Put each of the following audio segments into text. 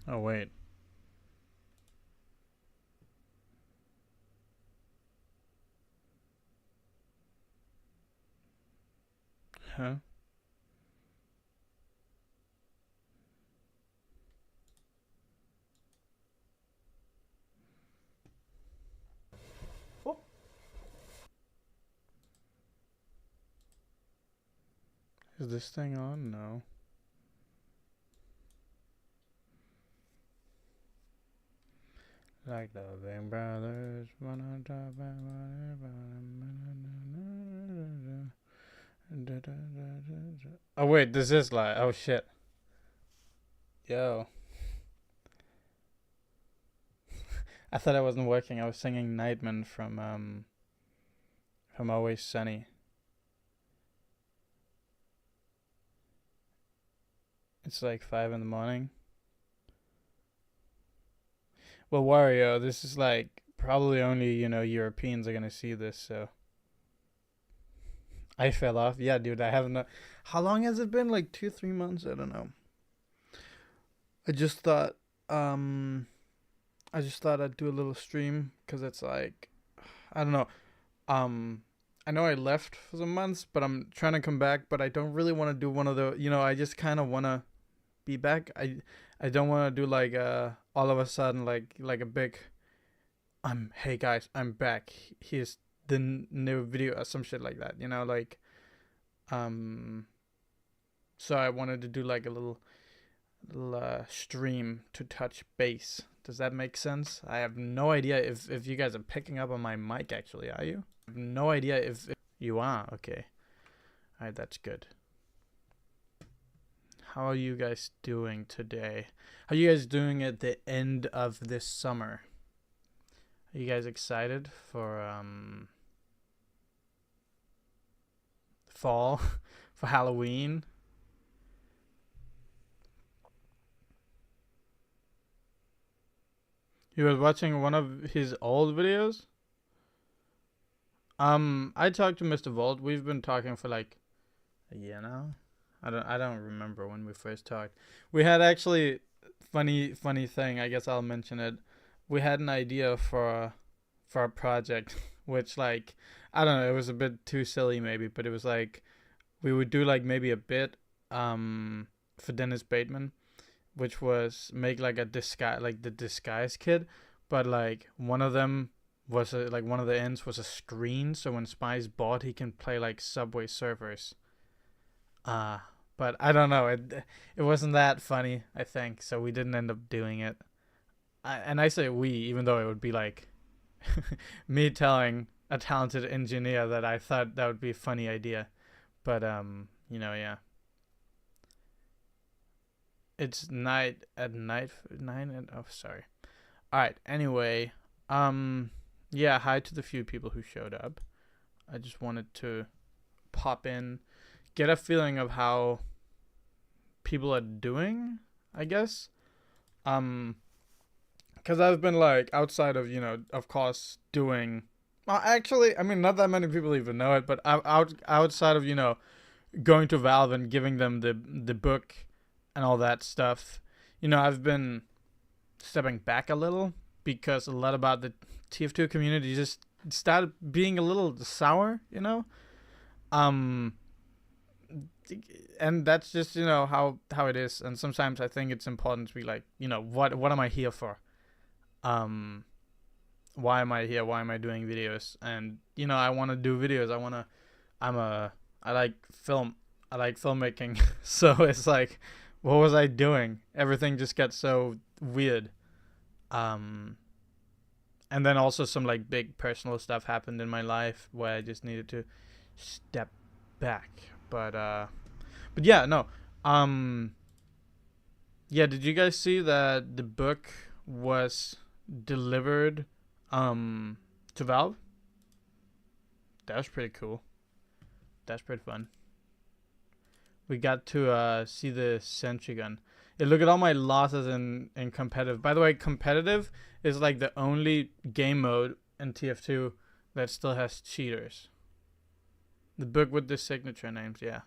Oh, wait. Huh? Oh, Is this thing on? No. Like the Big Brothers. Oh, wait, this is live. Oh, shit. Yo. I thought I wasn't working. I was singing Nightman from Always Sunny. It's like 5 in the morning. Well, Wario, this is like probably only, Europeans are gonna see this, so I fell off. Yeah, dude, I haven't. How long has it been? Like 2, 3 months? I don't know. I just thought, um, I just thought I'd do a little stream because it's like, I don't know. Um, I know I left for some months, but I'm trying to come back. But I don't really want to do one of the, I just kind of want to be back. I don't want to do like all of a sudden like a big hey guys, I'm back. Here's the new video or some shit like that. Um so I wanted to do like a little stream to touch base. Does that make sense? I have no idea if you guys are picking up on my mic actually, are you? I have no idea if you are. Okay. All right, that's good. How are you guys doing today? How are you guys doing at the end of this summer? Are you guys excited for fall, for Halloween? You was watching one of his old videos? I talked to Mr. Volt. We've been talking for like a year now. I don't remember when we first talked. We had actually funny thing. I guess I'll mention it. We had an idea for a project, which like I don't know. It was a bit too silly maybe, but it was like we would do like maybe a bit for Dennis Bateman, which was make like a disguise, like the disguise kid, but like one of them was like one of the ends was a screen, so when Spies bought, he can play like Subway Surfers. Uh but I don't know. It wasn't that funny, I think, so we didn't end up doing it. And I say we, even though it would be like me telling a talented engineer that I thought that would be a funny idea. But yeah. It's night at night 9 and oh sorry. All right. Anyway, yeah, hi to the few people who showed up. I just wanted to pop in, get a feeling of how people are doing, I guess. Um cuz I've been like outside of, of course doing well, actually, I mean not that many people even know it, but outside of, going to Valve and giving them the book and all that stuff. I've been stepping back a little because a lot about the tf2 community just started being a little sour. Um and that's just, how it is, and sometimes I think it's important to be like, what am I here for? Um why am I here? Why am I doing videos? And I want to do videos. I'm a I like film. I like filmmaking. So it's like, what was I doing? Everything just got so weird. Um, and then also some like big personal stuff happened in my life where I just needed to step back. But yeah, no. Um, yeah. Did you guys see that the book was delivered, to Valve? That was pretty cool. That's pretty fun. We got to see the sentry gun. Yeah, look at all my losses in competitive. By the way, competitive is like the only game mode in TF2 that still has cheaters. The book with the signature names, yeah.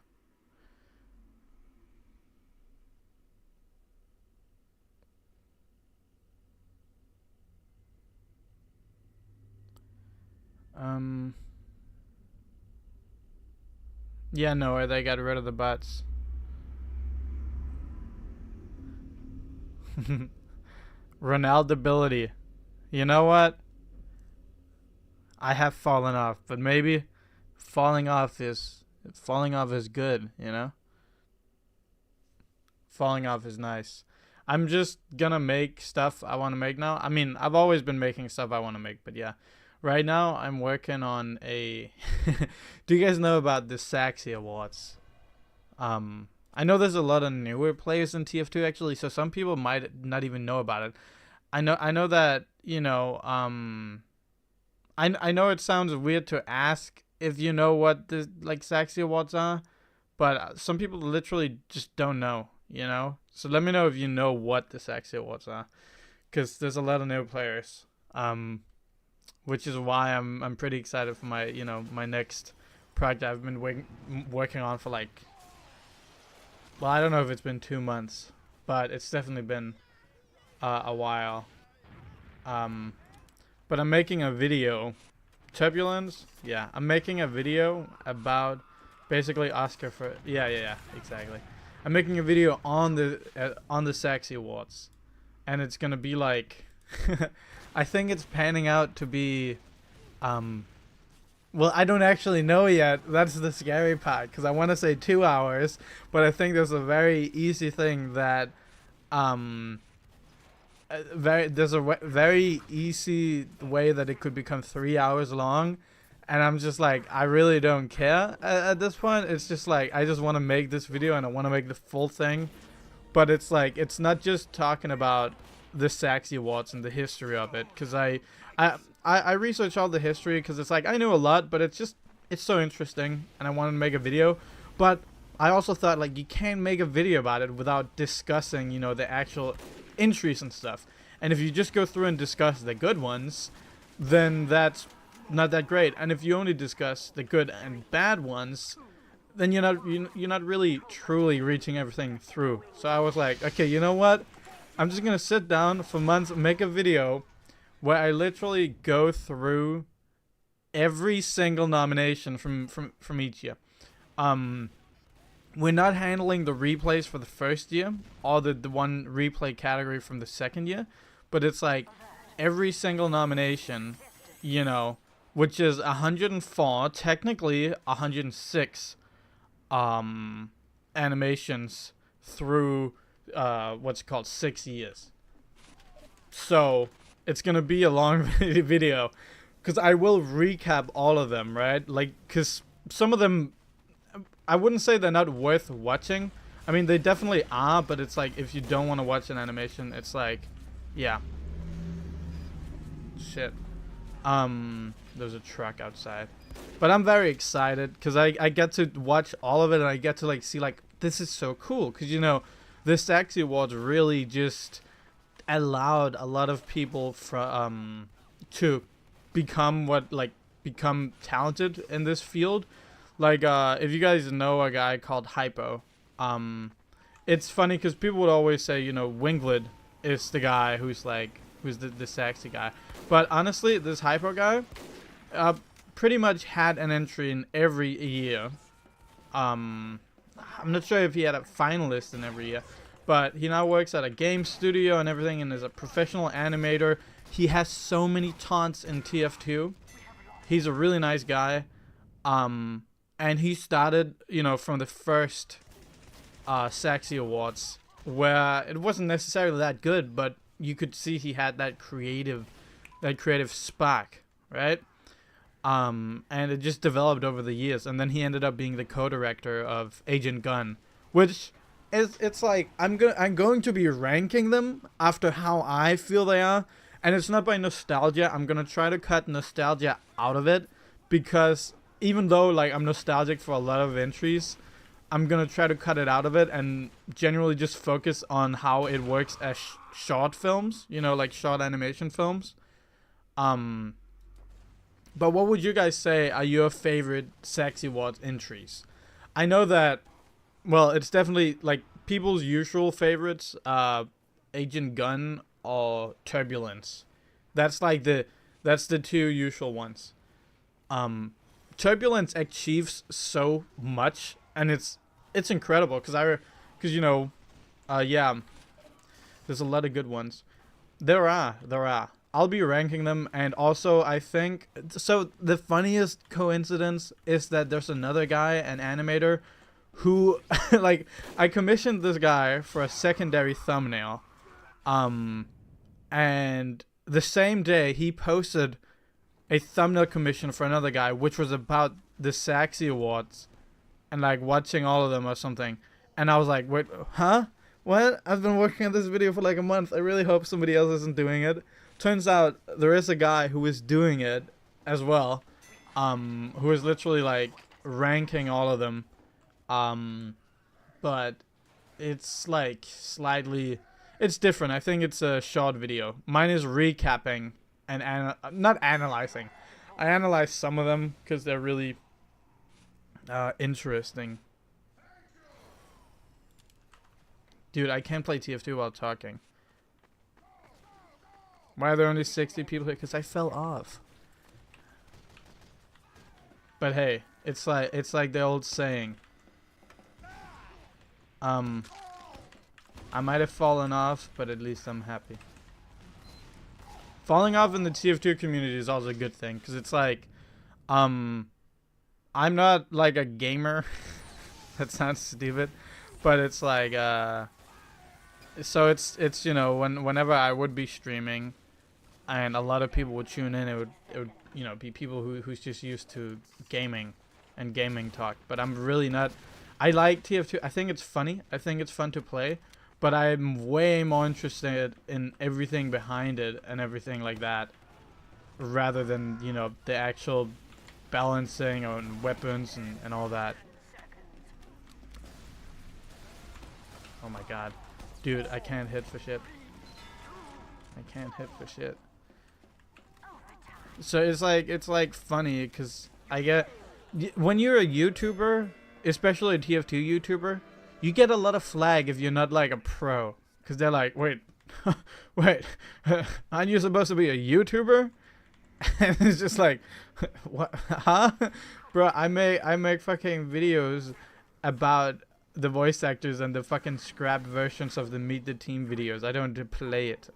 Yeah, no, they got rid of the bots. Ronaldobility. You know what? I have fallen off, but maybe falling off is good, you know? Falling off is nice. I'm just gonna make stuff I want to make now. I mean, I've always been making stuff I want to make, but yeah. Right now, I'm working on a... Do you guys know about the Saxy Awards? I know there's a lot of newer players in TF2, actually, so some people might not even know about it. I know that, you know, I know it sounds weird to ask if you know what the, like, Saxy Awards are, but some people literally just don't know, you know? So let me know if you know what the Saxy Awards are, because there's a lot of new players, which is why I'm pretty excited for my, you know, my next project I've been working on for, like, well, I don't know if it's been 2 months, but it's definitely been a while. But I'm making a video. Turbulence? Yeah, I'm making a video about basically Oscar for... Yeah, exactly. I'm making a video on the Saxy Awards. And it's gonna be like... I think it's panning out to be... Well, I don't actually know yet. That's the scary part, because I want to say 2 hours, but I think there's a very easy thing that... there's a very easy way that it could become 3 hours long, and I'm just like, I really don't care at this point. It's just like, I just want to make this video and I want to make the full thing, but it's like, it's not just talking about the Saxy Awards and the history of it, because I researched all the history, because it's like, I knew a lot, but it's so interesting and I wanted to make a video. But I also thought, like, you can't make a video about it without discussing, you know, the actual entries and stuff. And if you just go through and discuss the good ones, then that's not that great. And if you only discuss the good and bad ones, then you're not really truly reaching everything through. So I was like, okay, you know what? I'm just gonna sit down for months, make a video where I literally go through every single nomination from each year. We're not handling the replays for the first year, or the one replay category from the second year, but it's like every single nomination, you know, which is 104, technically 106 animations through what's called 6 years. So it's gonna be a long video, because I will recap all of them, right? Like, because some of them, I wouldn't say they're not worth watching. I mean, they definitely are, but it's like, if you don't want to watch an animation, it's like, yeah. Shit. There's a truck outside. But I'm very excited, because I get to watch all of it, and I get to, like, see, like, this is so cool. Because, you know, the Saxy Awards really just allowed a lot of people to become talented in this field. Like, if you guys know a guy called Hypo, it's funny because people would always say, you know, Winglet is the guy who's the sexy guy. But honestly, this Hypo guy, pretty much had an entry in every year. I'm not sure if he had a finalist in every year, but he now works at a game studio and everything, and is a professional animator. He has so many taunts in TF2. He's a really nice guy. And he started, you know, from the first Saxy Awards, where it wasn't necessarily that good, but you could see he had that creative spark, right? And it just developed over the years, and then he ended up being the co-director of Agent Gun, which is, it's like, I'm going to be ranking them after how I feel they are, and it's not by nostalgia. I'm gonna try to cut nostalgia out of it, because even though, like, I'm nostalgic for a lot of entries, I'm gonna try to cut it out of it and generally just focus on how it works as short films, you know, like short animation films. But what would you guys say are your favorite Saxy Awards entries? I know that, well, it's definitely, like, people's usual favorites, Agent Gun or Turbulence. That's the two usual ones. Turbulence achieves so much, and it's incredible because you know, yeah, there's a lot of good ones. There are. I'll be ranking them, and also I think so. The funniest coincidence is that there's another guy, an animator, who like I commissioned this guy for a secondary thumbnail, and the same day he posted a thumbnail commission for another guy, which was about the Saxy Awards, and like watching all of them or something. And I was like, wait, huh? What? I've been working on this video for like a month. I really hope somebody else isn't doing it. Turns out there is a guy who is doing it as well, who is literally like ranking all of them. But it's like slightly, it's different. I think it's a short video. Mine is recapping and not analyzing. I analyze some of them because they're really interesting. Dude, I can't play TF2 while talking. Why are there only 60 people here? Because I fell off. But hey, it's like the old saying. I might have fallen off, but at least I'm happy. Falling off in the TF2 community is also a good thing, because it's like, I'm not like a gamer. That sounds stupid, but it's like, so it's you know, whenever I would be streaming, and a lot of people would tune in, it would you know, be people who's just used to gaming and gaming talk. But I'm really not. I like TF2. I think it's funny. I think it's fun to play. But I'm way more interested in everything behind it and everything like that, rather than, you know, the actual balancing on weapons and all that. Oh my god. Dude, I can't hit for shit. I can't hit for shit. So it's like funny, because I get, when you're a YouTuber, especially a TF2 YouTuber, you get a lot of flag if you're not like a pro, because they're like, wait, wait, aren't you supposed to be a YouTuber? And it's just like, what, huh? Bro, I make fucking videos about the voice actors and the fucking scrap versions of the Meet the Team videos. I don't play it.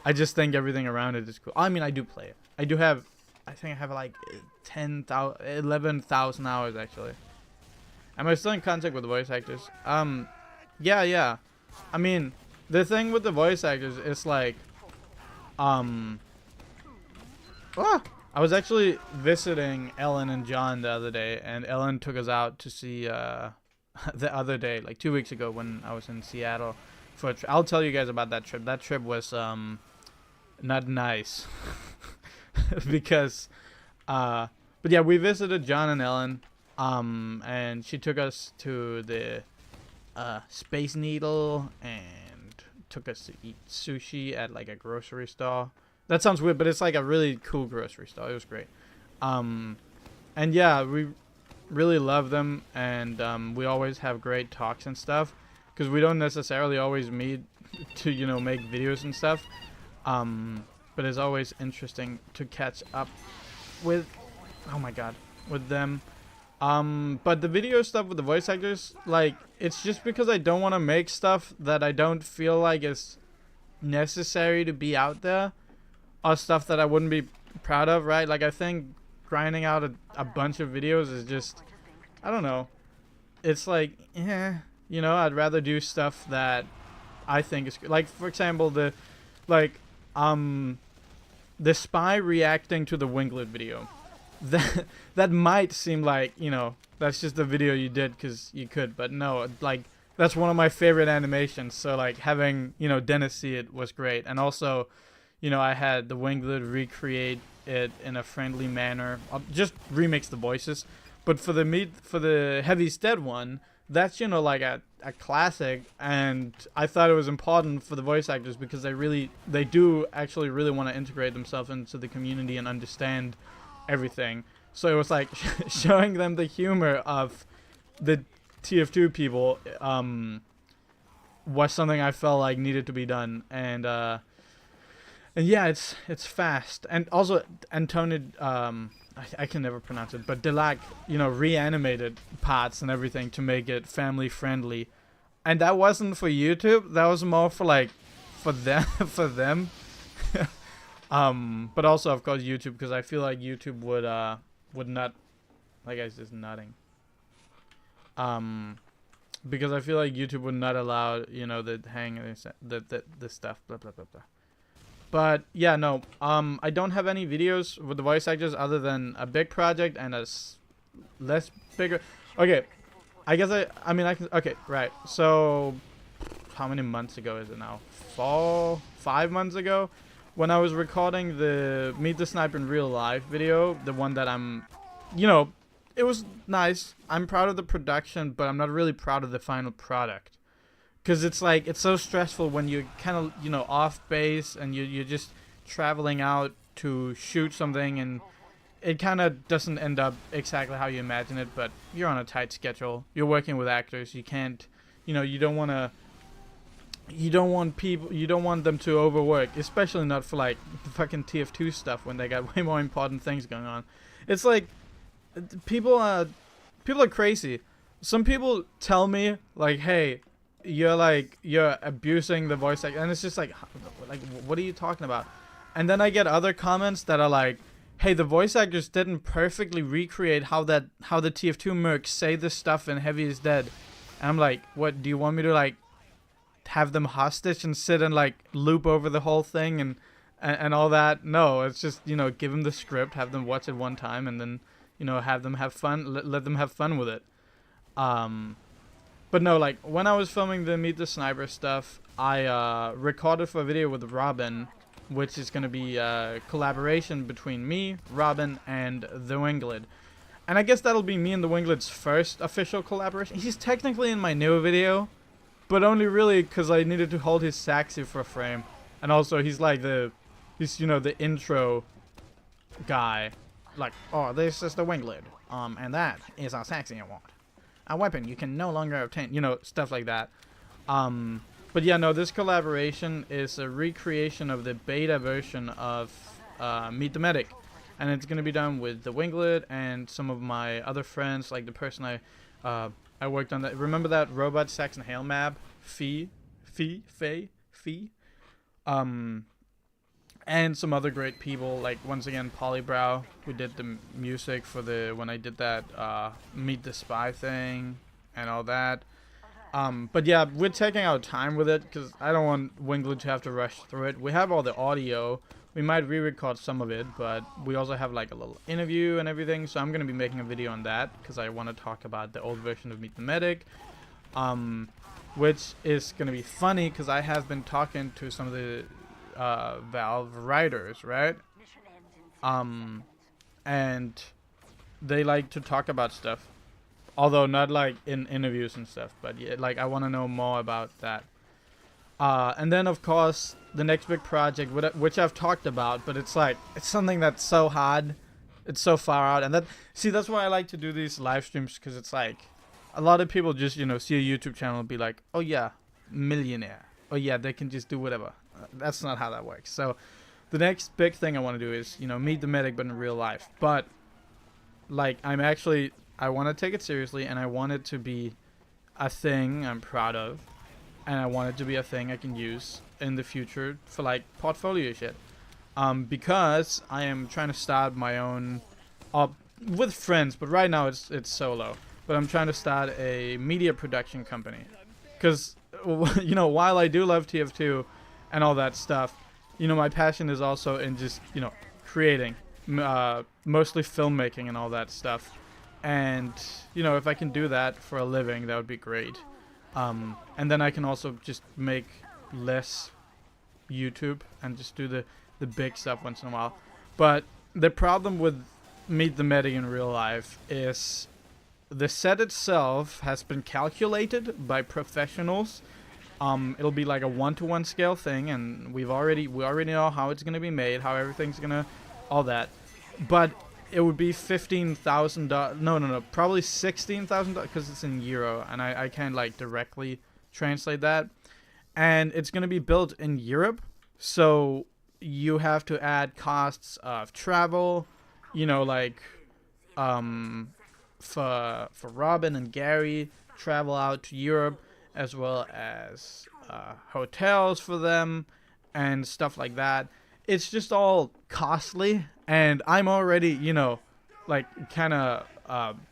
I just think everything around it is cool. I mean, I do play it. I do have, I think I have like 11,000 hours actually. Am I still in contact with the voice actors? Yeah. I mean, the thing with the voice actors is like, I was actually visiting Ellen and John the other day, and Ellen took us out to see, the other day, like 2 weeks ago when I was in Seattle for a trip. I'll tell you guys about that trip. That trip was, not nice. Because, but yeah, we visited John and Ellen. And she took us to the Space Needle and took us to eat sushi at like a grocery store. That sounds weird, but it's like a really cool grocery store. It was great. And yeah, we really love them, and we always have great talks and stuff, because we don't necessarily always meet to, you know, make videos and stuff. But it's always interesting to catch up with, oh my god, with them. But the video stuff with the voice actors, like, it's just because I don't want to make stuff that I don't feel like is necessary to be out there, or stuff that I wouldn't be proud of, right? Like, I think grinding out a bunch of videos is just, I don't know. It's like, you know, I'd rather do stuff that I think is, like, for example, the spy reacting to the Winglet video. That might seem like, you know, that's just a video you did because you could, but no, like, that's one of my favorite animations. So like having, you know, Dennis see it was great. And also, you know, I had the Winglet recreate it in a friendly manner. I'll just remix the voices. But for the Heavy's Dead one, that's, you know, like a classic, and I thought it was important for the voice actors because they do actually really want to integrate themselves into the community and understand everything. So it was like showing them the humor of the TF2 people was something I felt like needed to be done. And yeah, it's fast. And also Antonio I can never pronounce it, but Delac, you know, reanimated parts and everything to make it family friendly. And that wasn't for YouTube. That was more for like, for them, for them. But also of course YouTube, because I feel like YouTube would not, like I just nodding. Because I feel like YouTube would not allow, you know, the stuff, blah blah blah blah. But yeah, no, I don't have any videos with the voice actors other than a big project and a less bigger. Okay, I guess I mean I can. Okay, right. So how many months ago is it now? 5 months ago, when I was recording the Meet the Sniper in Real Life video, the one that I'm, you know, it was nice. I'm proud of the production, but I'm not really proud of the final product. Because it's like, it's so stressful when you're kind of, you know, off base and you're just traveling out to shoot something, and it kind of doesn't end up exactly how you imagine it, but you're on a tight schedule. You're working with actors. You can't, you know, you don't want them to overwork, especially not for like the fucking tf2 stuff when they got way more important things going on. It's like, people are crazy. Some people tell me like, hey, you're abusing the voice actor, and it's just like what are you talking about? And then I get other comments that are like, hey, the voice actors didn't perfectly recreate how the tf2 mercs say this stuff in Heavy is Dead. And I'm like, what, do you want me to like have them hostage and sit and like loop over the whole thing and all that? No, it's just, you know, give them the script, have them watch it one time, and then, you know, have them have fun, let them have fun with it. But no, like, when I was filming the Meet the Sniper stuff, I recorded for a video with Robin, which is going to be a collaboration between me, Robin, and The Winglet. And I guess that'll be me and The Winglet's first official collaboration. He's technically in my new video, but only really because I needed to hold his saxy for a frame. And also, he's like he's, you know, the intro guy. Like, oh, this is The Winglet, and that is our saxy award. A weapon you can no longer obtain, you know, stuff like that. But yeah, no, this collaboration is a recreation of the beta version of Meet the Medic, and it's gonna be done with The Winglet and some of my other friends, like the person I worked on that. Remember that robot Saxon Hail map, Fee, and some other great people, like once again Polybrow, who did the music for when I did that Meet the Spy thing and all that. But yeah, we're taking our time with it because I don't want Winglet to have to rush through it. We have all the audio. We might re-record some of it, but we also have like a little interview and everything. So I'm gonna be making a video on that because I want to talk about the old version of Meet the Medic, which is gonna be funny because I have been talking to some of the Valve writers, right? And they like to talk about stuff, although not like in interviews and stuff, but yeah, like I want to know more about that. And then of course the next big project, which I've talked about, but it's like, it's something that's so hard, it's so far out, and that's why I like to do these live streams, because it's like a lot of people just, you know, see a YouTube channel and be like, oh yeah, millionaire, oh yeah, they can just do whatever. That's not how that works. So the next big thing I want to do is, you know, Meet the Medic, but in real life. But like, I want to take it seriously, and I want it to be a thing I'm proud of, and I want it to be a thing I can use in the future for like portfolio shit. Because I am trying to start my own with friends, but right now it's solo. But I'm trying to start a media production company, because you know, while I do love TF2 and all that stuff, you know, my passion is also in just, you know, creating, mostly filmmaking and all that stuff. And, you know, if I can do that for a living, that would be great. And then I can also just make less YouTube and just do the big stuff once in a while. But the problem with Meet the Medic in real life is the set itself has been calculated by professionals. It'll be like a 1-to-1 scale thing, and we already know how it's gonna be made, how everything's gonna, all that. But it would be $15,000. No, probably $16,000 because it's in euro, and I can't like directly translate that. And it's gonna be built in Europe, so you have to add costs of travel. you know, like for Robin and Gary, travel out to Europe, as well as hotels for them and stuff like that. It's just all costly, and I'm already, you know, like kind of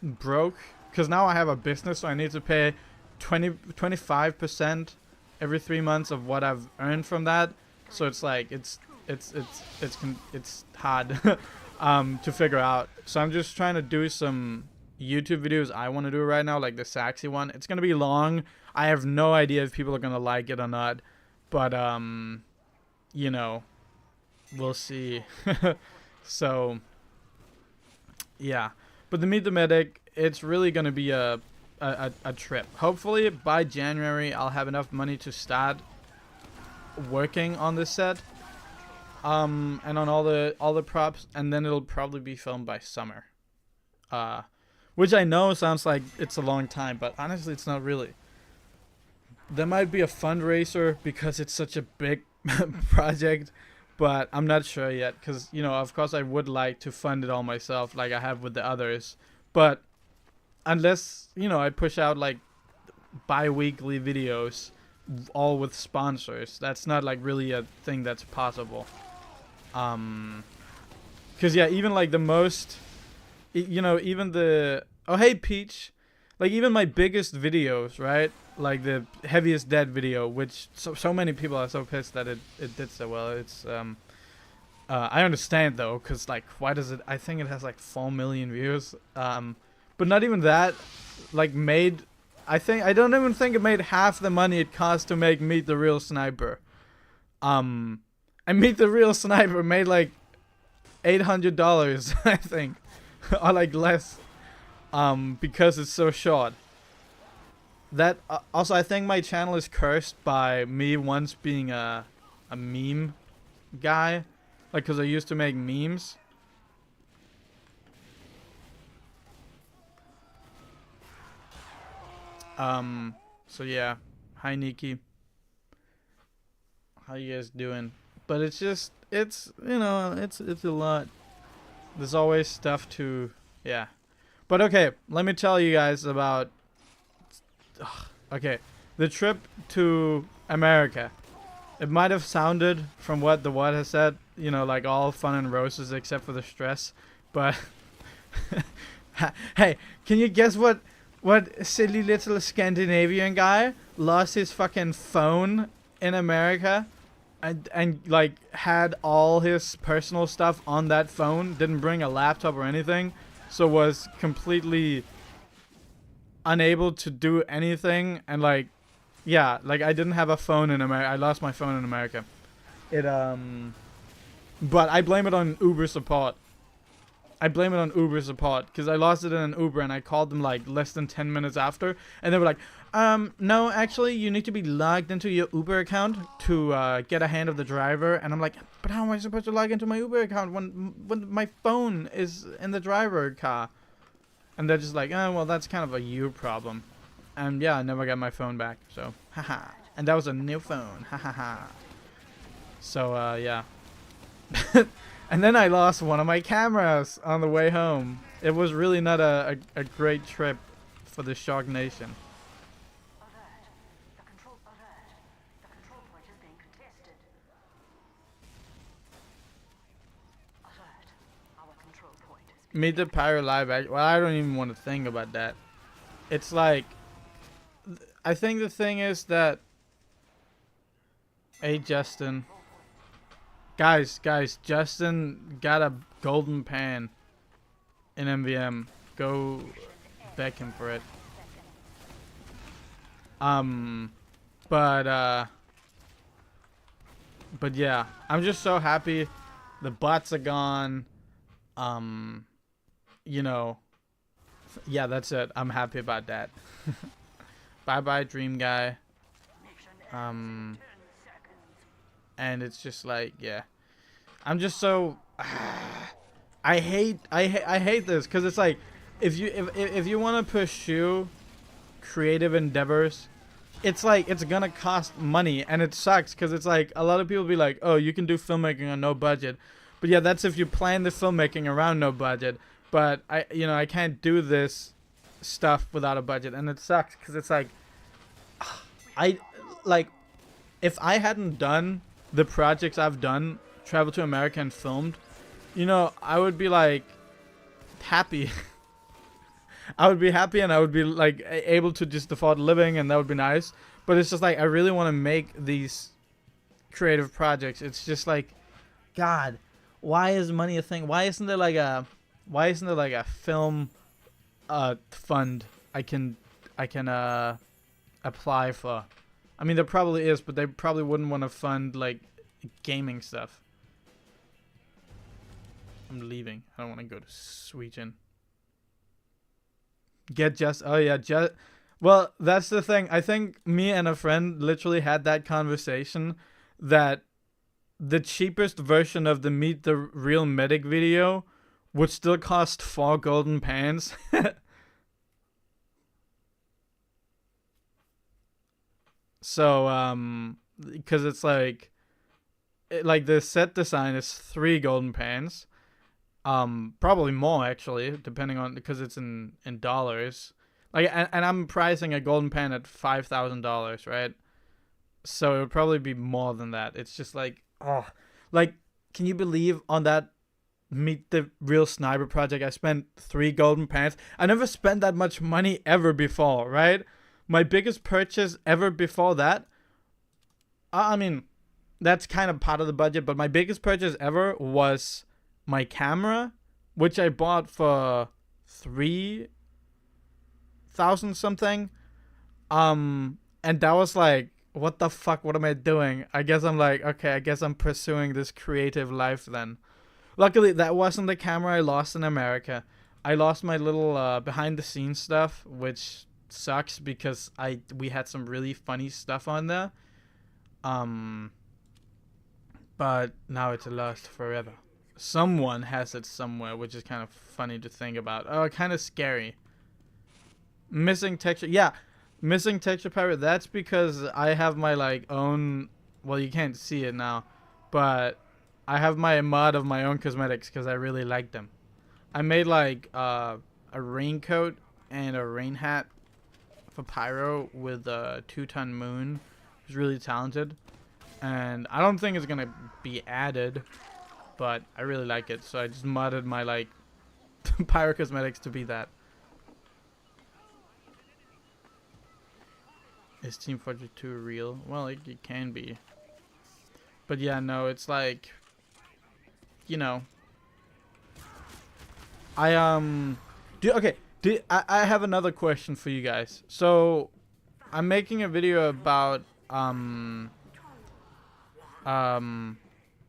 broke, because now I have a business, so I need to pay 25% every 3 months of what I've earned from that. So it's like it's hard to figure out. So I'm just trying to do some YouTube videos I want to do right now, like the Saxy one. It's gonna be long. I have no idea if people are gonna like it or not, but you know, we'll see. So yeah, but the Meet the Medic, it's really gonna be a trip. Hopefully by January I'll have enough money to start working on this set, and on all the props, and then it'll probably be filmed by summer. Which I know sounds like it's a long time, but honestly it's not really. There might be a fundraiser because it's such a big project, but I'm not sure yet, because, you know, of course I would like to fund it all myself like I have with the others, but unless, you know, I push out like bi-weekly videos all with sponsors, that's not like really a thing that's possible. Because yeah, even like the most, you know, even the, oh hey Peach, like even my biggest videos, right, like the Heaviest Dead video, which so many people are so pissed that it did so well. It's I understand though, because like, why does it, I think it has like 4 million views, but not even that, like made, I don't even think it made half the money it cost to make Meet the Real Sniper. And Meet the Real Sniper made like $800 I think, or like less, because it's so short. That also, I think my channel is cursed by me once being a meme guy, like, because I used to make memes. So yeah, hi Nikki, how you guys doing? But it's just, it's, you know, it's a lot. There's always stuff to, yeah. But okay, let me tell you guys about, okay, the trip to America. It might have sounded, from what the Watt has said, you know, like all fun and roses except for the stress, but hey, can you guess what silly little Scandinavian guy lost his fucking phone in America, and like had all his personal stuff on that phone, didn't bring a laptop or anything, so was completely unable to do anything, and like, yeah, like I didn't have a phone in America. I lost my phone in America. It but I blame it on Uber support. I blame it on Uber support, because I lost it in an Uber and I called them like less than 10 minutes after, and they were like, no, actually you need to be logged into your Uber account to get a hand of the driver. And I'm like, but how am I supposed to log into my Uber account when my phone is in the driver car? And they're just like, oh, well, that's kind of a you problem. And yeah, I never got my phone back, so haha. And that was a new phone, haha. So yeah. And then I lost one of my cameras on the way home. It was really not a great trip for the Shark Nation. The control point is being contested. Alert. Our control point is being Meet the Pyro live act. Well, I don't even want to think about that. It's like, I think the thing is that, hey Justin, guys, Justin got a golden pan in MVM. Go back him for it. But yeah, I'm just so happy the bots are gone. You know, yeah, that's it. I'm happy about that. Bye bye Dream Guy. And it's just like, yeah, I'm just so I hate this, because it's like, if you want to pursue creative endeavors, it's like, it's gonna cost money, and it sucks, because it's like, a lot of people be like, oh, you can do filmmaking on no budget, but But yeah, that's if you plan the filmmaking around no budget. But I can't do this stuff without a budget, and it sucks because it's like, I like, if I hadn't done the projects I've done, traveled to America and filmed, I would be like happy. I would be happy, and I would be like able to just afford living, and that would be nice. But it's just like I really want to make these creative projects. It's just like, God, why is money a thing? Why isn't there like a film fund I can apply for? I mean, there probably is, but they probably wouldn't want to fund like gaming stuff. I'm leaving. I don't want to go to Sweden. Well, that's the thing. I think me and a friend literally had that conversation that the cheapest version of the Meet the Real Medic video would still cost 4 golden pans. So, because it's like the set design is 3 golden pans. Probably more actually, depending on, because it's in dollars. Like, and I'm pricing a golden pan at $5,000, right? So it would probably be more than that. It's just like, oh, like, can you believe on that Meet the Real Sniper project I spent 3 golden pans? I never spent that much money ever before, right? My biggest purchase ever before that, I mean, that's kind of part of the budget, but my biggest purchase ever was my camera, which I bought for 3,000 something. And that was like, what the fuck? What am I doing? I guess I'm like, okay, I guess I'm pursuing this creative life then. Luckily, that wasn't the camera I lost in America. I lost my little behind the scenes stuff, which sucks because we had some really funny stuff on there. But now it's lost forever. Someone has it somewhere, which is kind of funny to think about. Oh, kind of scary. Missing texture. Yeah, missing texture palette. That's because I have my like own. Well, you can't see it now, but I have my mod of my own cosmetics because I really like them. I made like a raincoat and a rain hat for Pyro with a 2-ton moon. He's really talented, and I don't think it's gonna be added, but I really like it, so I just modded my like Pyro cosmetics to be that. Is Team Fortress 2 real? Well, it can be. But yeah, no, it's like, I have another question for you guys. So I'm making a video about I'm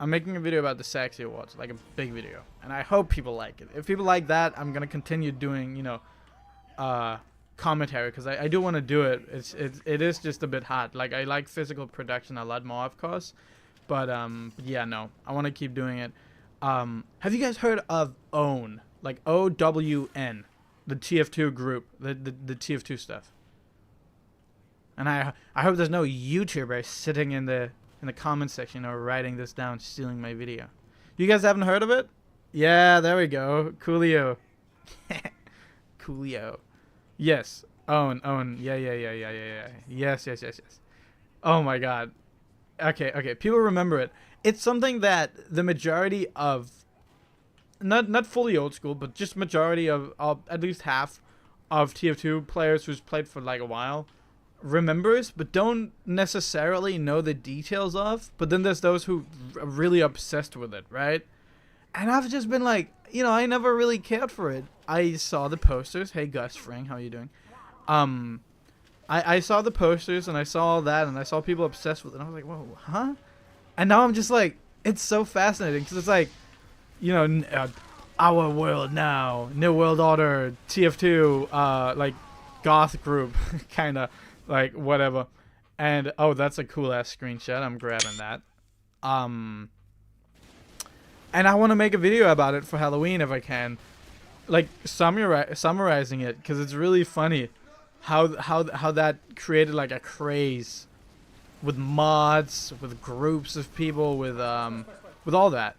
making a video about the Sexy Awards, like a big video, and I hope people like it. If people like that, I'm gonna continue doing, commentary, because I do want to do it. It is just a bit hard. Like, I like physical production a lot more, of course, but yeah, no, I want to keep doing it. Have you guys heard of OWN? Like OWN, the tf2 group, the tf2 stuff? And I hope there's no YouTuber sitting in the comment section or writing this down, stealing my video. You guys haven't heard of it? Yeah, there we go. Coolio. Coolio. Yes. OWN. Yeah. Yes. Oh my god. Okay. People remember it. It's something that the majority of, not fully old school, but just majority of at least half of TF2 players who's played for like a while remembers, but don't necessarily know the details of. But then there's those who are really obsessed with it, right? And I've just been like, I never really cared for it. I saw the posters. Hey Gus Frank, how you doing? I saw the posters and I saw all that, and I saw people obsessed with it, and I was like, whoa, huh? And now I'm just like, it's so fascinating, because it's like, our world now, New World Order, TF2, like goth group, kind of like whatever. And oh, that's a cool ass screenshot. I'm grabbing that. And I want to make a video about it for Halloween if I can, like summarizing it, because it's really funny how that created like a craze with mods, with groups of people, with all that.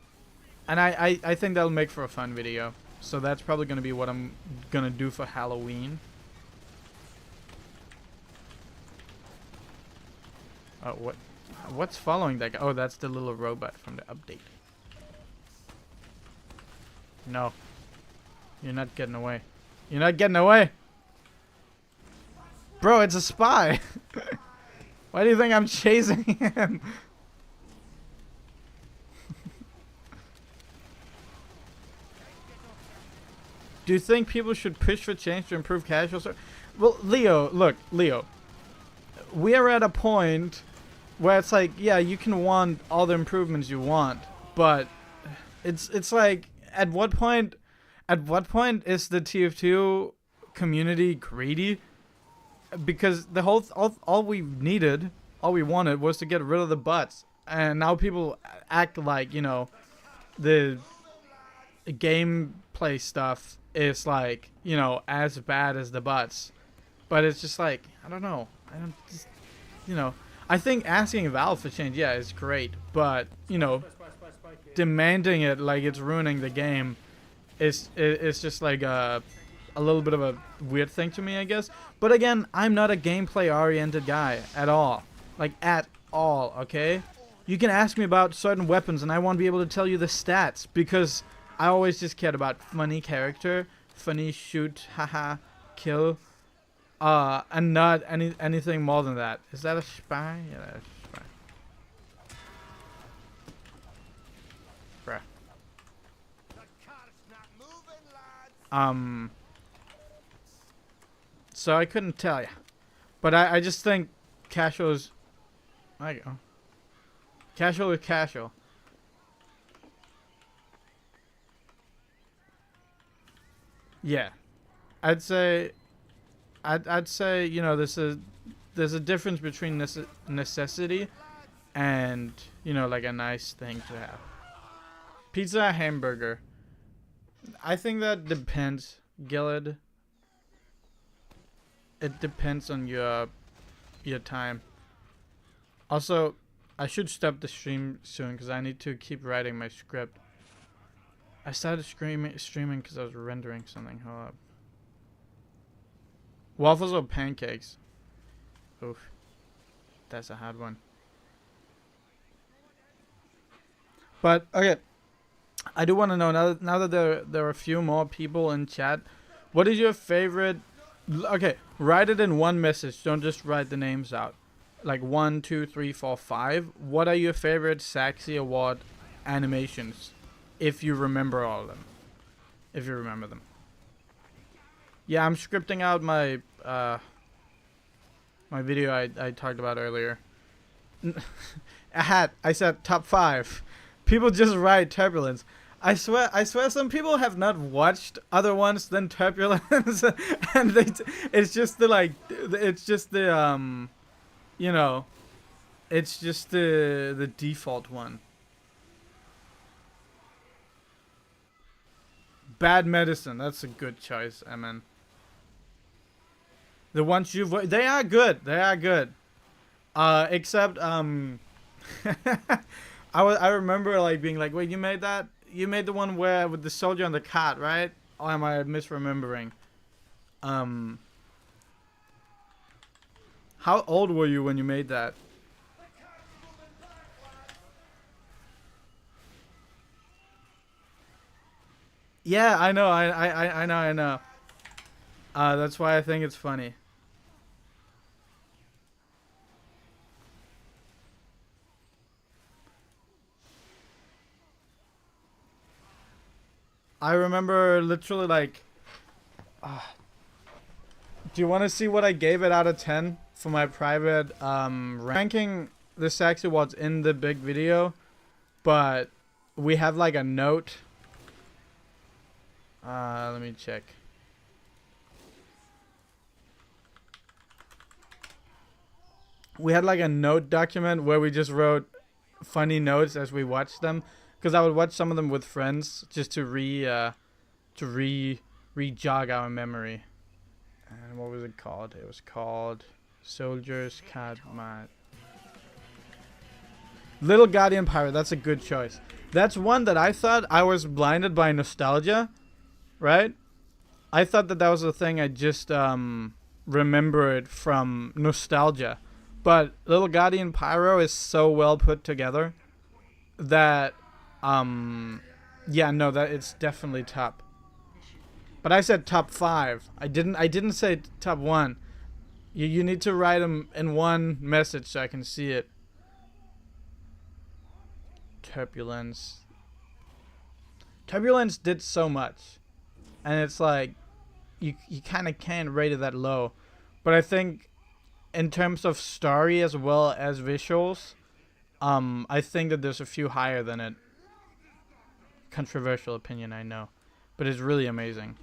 And I think that'll make for a fun video. So that's probably gonna be what I'm gonna do for Halloween. Oh, what's following that guy? Oh, that's the little robot from the update. No. You're not getting away. You're not getting away! Bro, it's a spy! Why do you think I'm chasing him? Do you think people should push for change to improve casual service? Well, Leo, look, Leo. We are at a point where it's like, yeah, you can want all the improvements you want, but it's like, at what point is the tf2 community greedy? Because the whole all we wanted was to get rid of the butts, and now people act like, you know, the gameplay stuff is like, you know, as bad as the butts. But it's just like, I don't know. I don't just, you know, I think asking Valve for change, yeah, is great, but, you know, demanding it like it's ruining the game is just like a little bit of a weird thing to me, I guess. But again, I'm not a gameplay oriented guy at all. Like, at all, okay? You can ask me about certain weapons and I won't be able to tell you the stats because I always just cared about funny character, funny shoot, haha, kill, and not anything more than that. Is that a spy? Yeah, that's a spy. Bruh. So I couldn't tell you, but I just think casual is, there you go. Casual is casual. Yeah, I'd say, you know, there's a difference between necessity and, you know, like a nice thing to have. Pizza, hamburger. I think that depends, Gillard. It depends on your time. Also, I should stop the stream soon because I need to keep writing my script. I started streaming because I was rendering something. Hold up. Waffles or pancakes? Oof. That's a hard one. But, okay. I do want to know, now that there are a few more people in chat, what is your favorite... Okay, write it in one message. Don't just write the names out. Like 1, 2, 3, 4, 5. What are your favorite Saxy Award animations? If you remember all of them. If you remember them. Yeah, I'm scripting out my my video I talked about earlier. I said top 5. People just write Turbulence. I swear some people have not watched other ones than Turbulence, and it's just the you know, it's just the default one. Bad Medicine, that's a good choice, Emin. The ones they are good. They are good. Except I remember like being like, wait, you made that? You made the one where with the soldier on the cart, right? Or am I misremembering? How old were you when you made that? Yeah, I know. I know. That's why I think it's funny. I remember literally like... do you want to see what I gave it out of 10 for my private ranking the Saxy Awards in the big video? But we have like a note. Let me check. We had like a note document where we just wrote funny notes as we watched them, because I would watch some of them with friends just to re-jog our memory. And what was it called? It was called Soldiers Card Mat. Little Guardian Pirate. That's a good choice. That's one that I thought I was blinded by nostalgia, right? I thought that that was a thing I just remembered from nostalgia. But Little Guardian Pyro is so well put together that yeah, no, that it's definitely top. But I said top 5. I didn't say top 1. You need to write them in one message so I can see it. Turbulence. Turbulence did so much. And it's like you kind of can't rate it that low. But I think in terms of story as well as visuals, I think that there's a few higher than it. Controversial opinion, I know, but it's really amazing.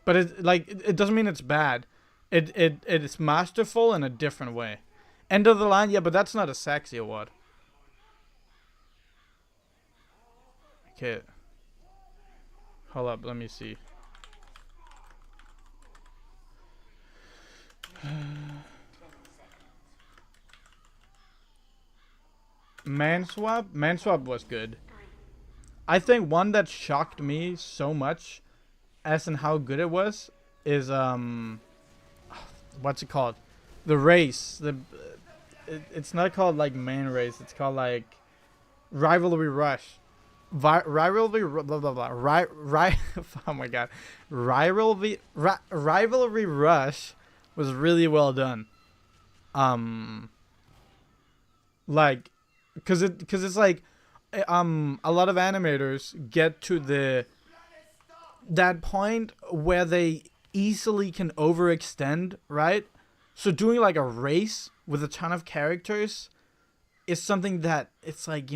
But it doesn't mean it's bad. It's masterful in a different way. End of the line, yeah, but that's not a sexy award. Okay. Hold up, let me see. Manswap was good. I think one that shocked me so much, as in how good it was, is what's it called? The race. It's not called like main race. It's called like rivalry rush. Rivalry blah blah blah. Oh my god. Rivalry rush was really well done. Like, cause it's like, a lot of animators get to that point where they easily can overextend, right? So doing like a race with a ton of characters is something that it's like,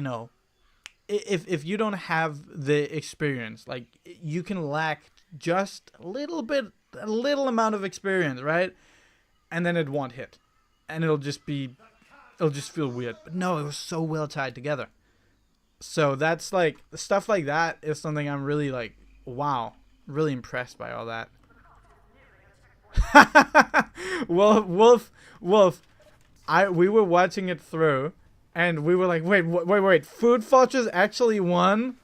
if you don't have the experience, like you can lack just a little amount of experience, right? And then it won't hit. And it'll just feel weird. But no, it was so well tied together. So that's like, stuff like that is something I'm really like, wow, really impressed by all that. Wolf. We were watching it through, and we were like, wait, Food Fortress actually won?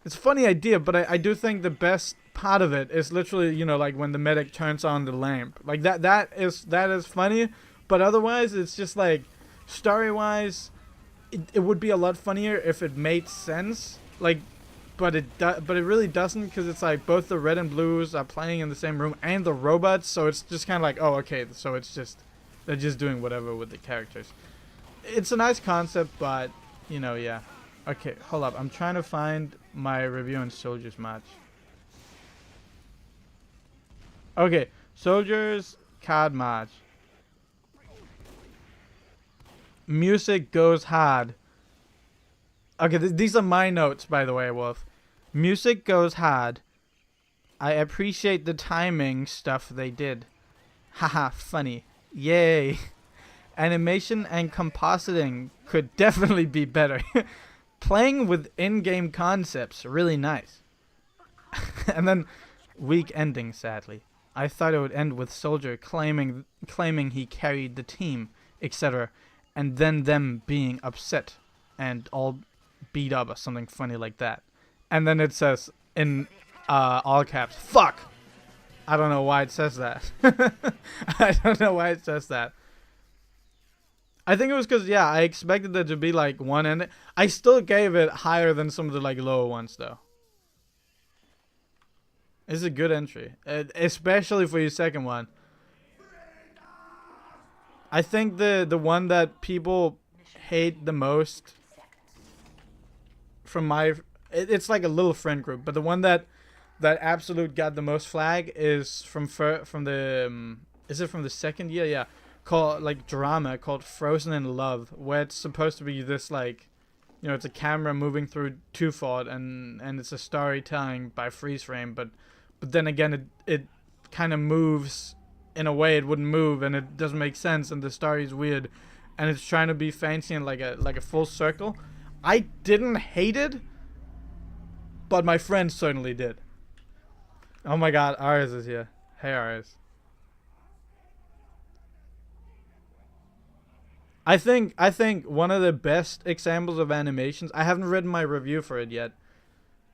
It's a funny idea, but I do think the best part of it is literally, like when the medic turns on the lamp. Like that is funny, but otherwise it's just like, story-wise, it would be a lot funnier if it made sense. Like, but it really doesn't, because it's like both the red and blues are playing in the same room and the robots, so it's just kind of like, oh, okay, so it's just, they're just doing whatever with the characters. It's a nice concept, but yeah. Okay, hold up, I'm trying to find my review on Soldiers match. Okay, Soldiers card match. Music goes hard. Okay, these are my notes, by the way, Wolf. Music goes hard. I appreciate the timing stuff they did. Haha, funny. Yay. Animation and compositing could definitely be better. Playing with in-game concepts, really nice. And then, weak ending, sadly. I thought it would end with Soldier claiming he carried the team, etc., and then them being upset and all beat up or something funny like that. And then it says in all caps, fuck! I don't know why it says that. I don't know why it says that. I think it was because, yeah, I expected there to be like one ending. I still gave it higher than some of the like lower ones though. It's a good entry, especially for your second one. I think the one that people hate the most from it's like a little friend group, but the one that absolute got the most flag is from the is it from the second year? Yeah, called like drama called Frozen in Love, where it's supposed to be this like, it's a camera moving through two-fold and it's a storytelling by freeze frame, but then again it kind of moves in a way it wouldn't move, and it doesn't make sense, and the story is weird, and it's trying to be fancy and like a full circle. I didn't hate it, but my friends certainly did. Oh my god, Ares is here. Hey Ares. I think one of the best examples of animations. I haven't written my review for it yet.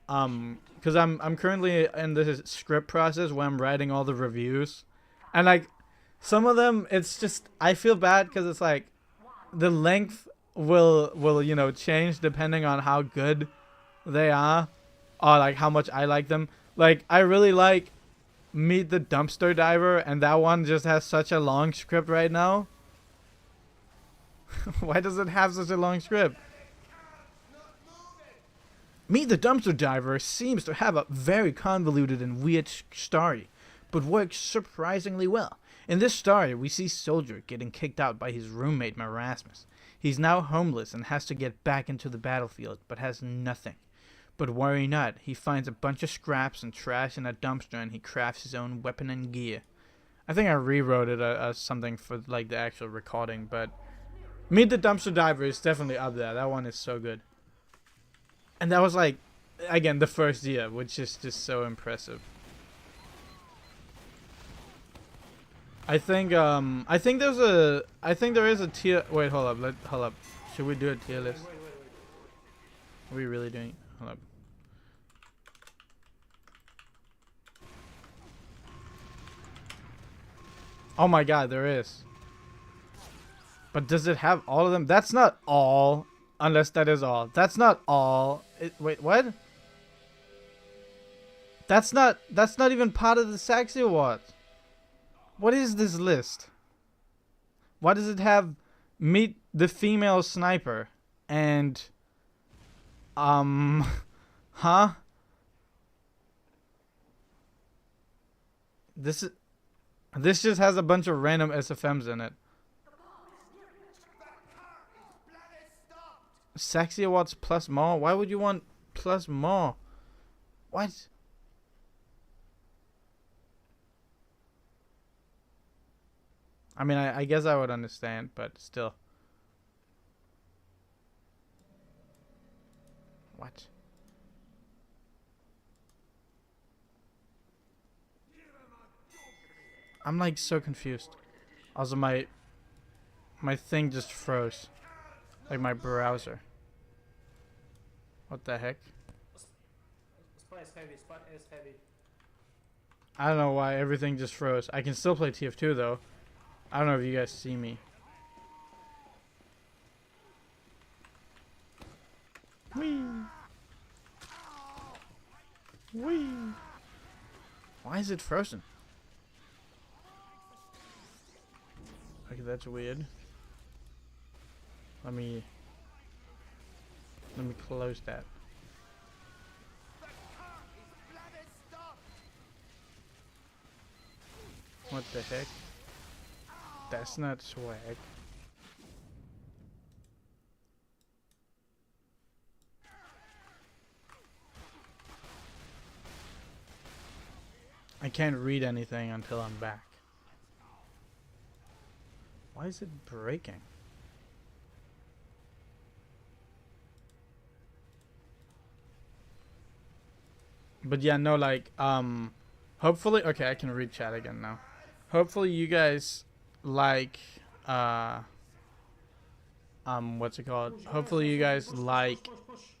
Because I'm currently in the script process where I'm writing all the reviews, and like some of them, it's just I feel bad because it's like the length will change depending on how good they are, or like how much I like them. Like I really like Meet the Dumpster Diver, and that one just has such a long script right now. Why does it have such a long script? Meet the Dumpster Diver seems to have a very convoluted and weird story, but works surprisingly well. In this story, we see Soldier getting kicked out by his roommate Marasmus. He's now homeless and has to get back into the battlefield, but has nothing. But worry not, he finds a bunch of scraps and trash in a dumpster and he crafts his own weapon and gear. I think I rewrote it as something for like the actual recording, but Meet the Dumpster Diver is definitely up there. That one is so good. And that was like, again, the first year, which is just so impressive. I think there is a tier. Wait, hold up. Should we do a tier list? Are we really doing? Hold up. Oh my God, there is. But does it have all of them? That's not all. Unless that is all. That's not all. Wait, what? That's not even part of the Saxy Awards. What is this list? Why does it have Meet the Female Sniper and huh? This just has a bunch of random SFMs in it. Saxy Awards plus more? Why would you want plus more? What? I mean, I guess I would understand, but still. What? I'm like so confused. Also, my thing just froze. Like my browser. What the heck? Spot is heavy. I don't know why everything just froze. I can still play tf2 though. I don't know if you guys see me. Whee! Whee! Why is it frozen? Okay, that's weird. Let me close that. What the heck? That's not swag. I can't read anything until I'm back. Why is it breaking? But yeah, no, like, hopefully, okay, I can read chat again now. Hopefully you guys like, what's it called? Hopefully you guys like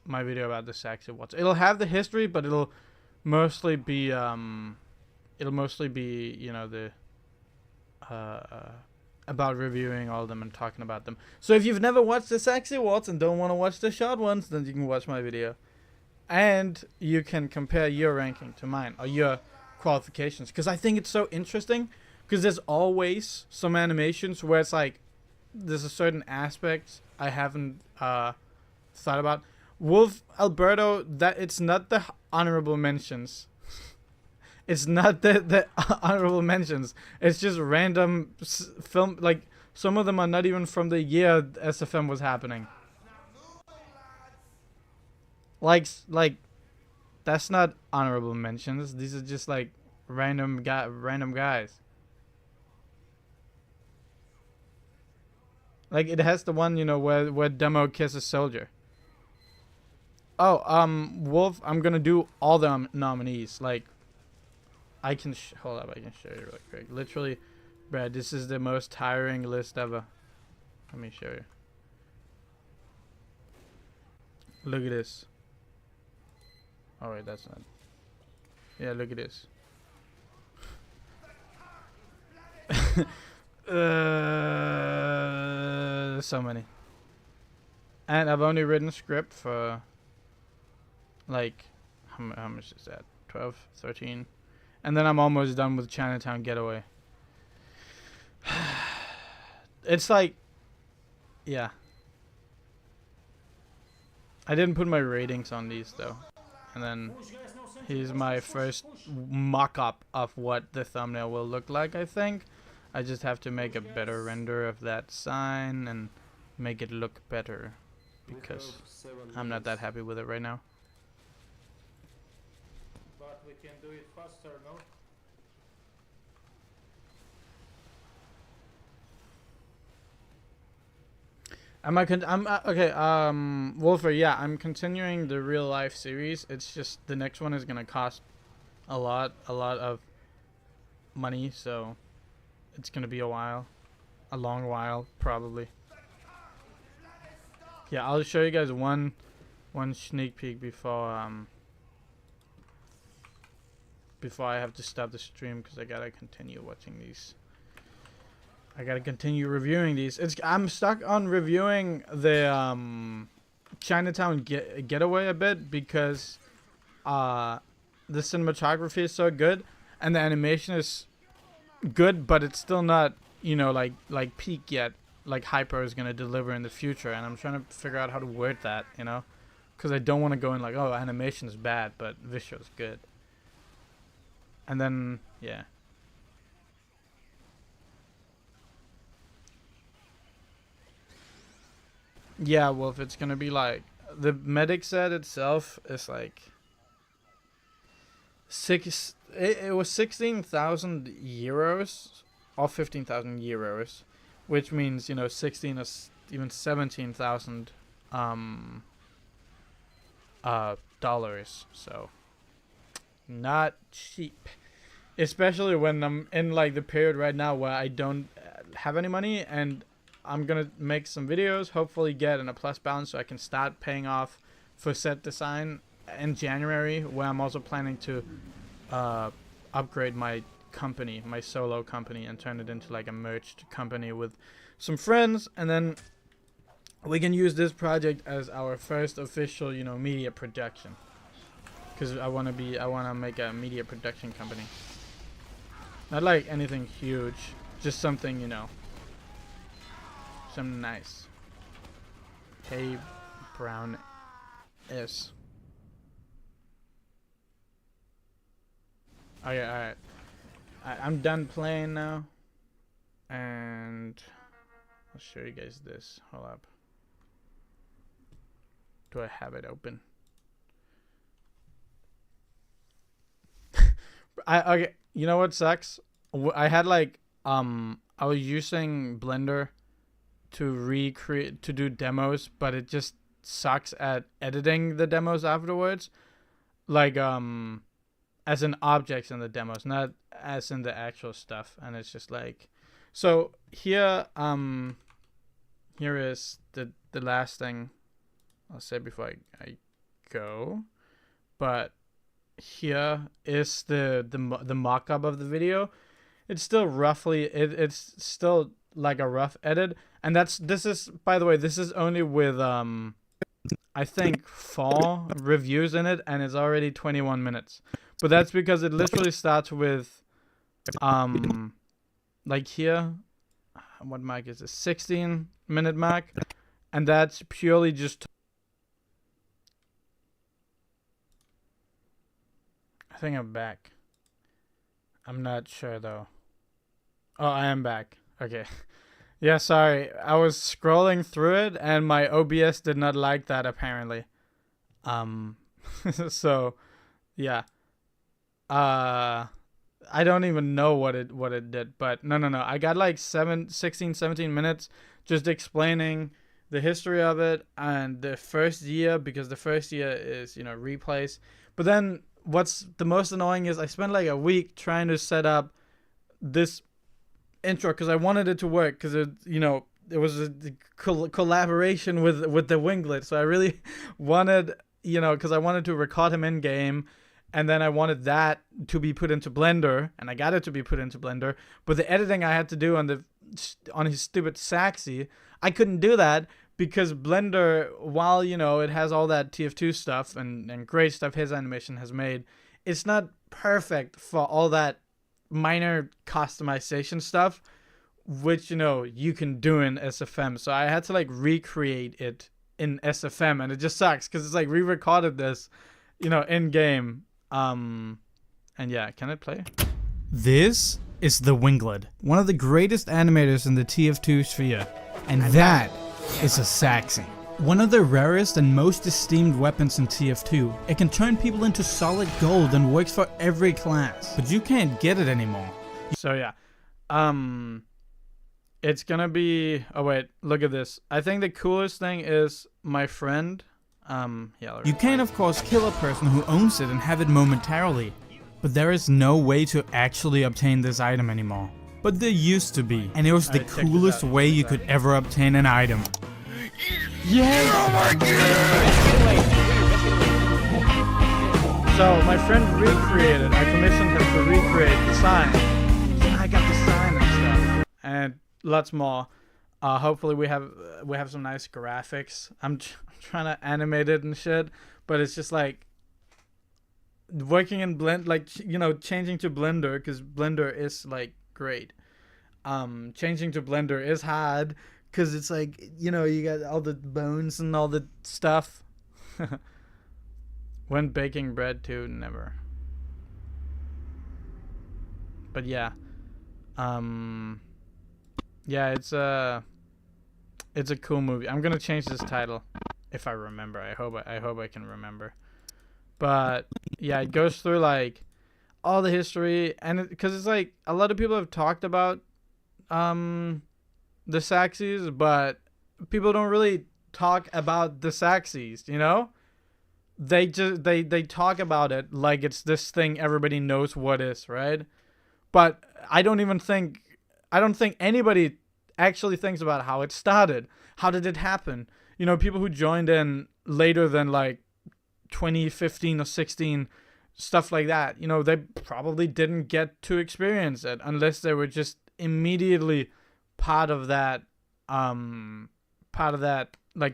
my video about the Saxy Awards. It'll have the history, but it'll mostly be, you know, the, about reviewing all of them and talking about them. So if you've never watched the Saxy Awards and don't want to watch the short ones, then you can watch my video. And you can compare your ranking to mine, or your qualifications. Because I think it's so interesting. Because there's always some animations where it's like, there's a certain aspect I haven't thought about. Wolf Alberto, that it's not the honorable mentions. It's not the honorable mentions. It's just random film. Like, some of them are not even from the year SFM was happening. Like that's not honorable mentions. These are just like random guys. Like, it has the one, you know, where Demo kisses Soldier. Oh, Wolf, I'm gonna do all the nominees. Like, I can hold up. I can show you real quick. Literally, Brad, this is the most tiring list ever. Let me show you. Look at this. Oh wait, that's not. Yeah, look at this. So many. And I've only written script for like how much is that? 12, 13. And then I'm almost done with Chinatown Getaway. It's like, yeah. I didn't put my ratings on these though. And then here's my first mock-up of what the thumbnail will look like, I think. I just have to make a better render of that sign and make it look better, because I'm not that happy with it right now. But we can do it faster, no? Okay, Wolfer, yeah, I'm continuing the real life series. It's just the next one is gonna cost a lot of money, so it's gonna be a long while probably. Yeah, I'll show you guys one sneak peek before I have to stop the stream, because I gotta continue watching these. I gotta continue reviewing these. I'm stuck on reviewing the Chinatown Getaway a bit, because the cinematography is so good and the animation is good, but it's still not, you know, like peak yet, like Hyper is gonna deliver in the future. And I'm trying to figure out how to word that, you know, because I don't want to go in like, oh, animation is bad but visual is good. And then yeah. Yeah, well, if it's gonna be like the medic set itself is like it was 16,000 euros or 15,000 euros, which means, you know, 16 or even 17,000 dollars. So not cheap, especially when I'm in like the period right now where I don't have any money, and I'm gonna make some videos, hopefully get in a plus balance so I can start paying off for set design in January, where I'm also planning to upgrade my company, my solo company, and turn it into like a merged company with some friends, and then we can use this project as our first official, you know, media production, because I want to make a media production company. Not like anything huge, just something, you know, something nice. Hey, Brown S. Okay, alright. I'm done playing now. And I'll show you guys this. Hold up. Do I have it open? Okay, you know what sucks? I had like I was using Blender to do demos, but it just sucks at editing the demos afterwards, like as in objects in the demos, not as in the actual stuff. And it's just like, so here here is the last thing I'll say before I go, but here is the mock-up of the video. It's still roughly it's still like a rough edit, and this is, by the way, this is only with I think 4 reviews in it, and it's already 21 minutes. But that's because it literally starts with like here, what mark is this, 16-minute mark, and that's purely just, I think I'm back. I'm not sure though. Oh, I am back. Okay. Yeah, sorry. I was scrolling through it and my OBS did not like that apparently. So yeah. I don't even know what it did, but no. I got like 16, 17 minutes just explaining the history of it and the first year, because the first year is, you know, replays. But then what's the most annoying is I spent like a week trying to set up this intro because I wanted it to work, because it, you know, collaboration with the Winglet. So I really wanted, because I wanted to record him in game, and then I wanted that to be put into Blender, and I got it to be put into Blender. But the editing I had to do on his stupid Saxy, I couldn't do that because Blender, while it has all that tf2 stuff and great stuff his animation has made, it's not perfect for all that minor customization stuff, which you can do in SFM. So I had to recreate it in SFM, and it just sucks because it's we recorded this in game. And yeah, can it play? This is the Winglet, one of the greatest animators in the tf2 sphere, and that is a Saxy. One of the rarest and most esteemed weapons in TF2. It can turn people into solid gold and works for every class, but you can't get it anymore. So yeah, it's gonna be, oh wait, look at this. I think the coolest thing is my friend, yeah. You can of course kill a person who owns it and have it momentarily, but there is no way to actually obtain this item anymore. But there used to be, and it was the coolest way you could ever obtain an item. Yes! Oh my god! So my friend recreated, I commissioned him to recreate the sign. So I got the sign and stuff. And lots more. Hopefully we have some nice graphics. I'm trying to animate it and shit, but it's just working in changing to Blender, because Blender is great. Changing to Blender is hard because it's you got all the bones and all the stuff. When baking bread too, never. But yeah, yeah, it's a cool movie. I'm gonna change this title if I remember. I hope I can remember. But yeah, it goes through all the history, and because it's a lot of people have talked about the Saxys, but people don't really talk about the Saxys, They just they talk about it like it's this thing everybody knows what is, right? But I don't think anybody actually thinks about how it started. How did it happen? People who joined in later than 2015 or 16, stuff like that, they probably didn't get to experience it unless they were just immediately part of that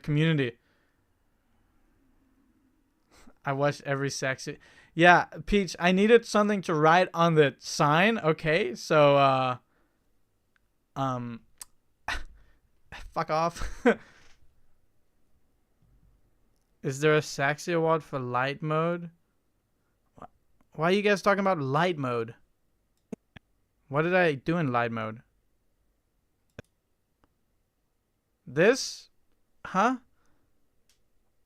community. I watched every Saxy. Yeah, Peach, I needed something to write on the sign. Okay, so fuck off. Is there a Saxy award for light mode? Why are you guys talking about light mode? What did I do in light mode? This? Huh?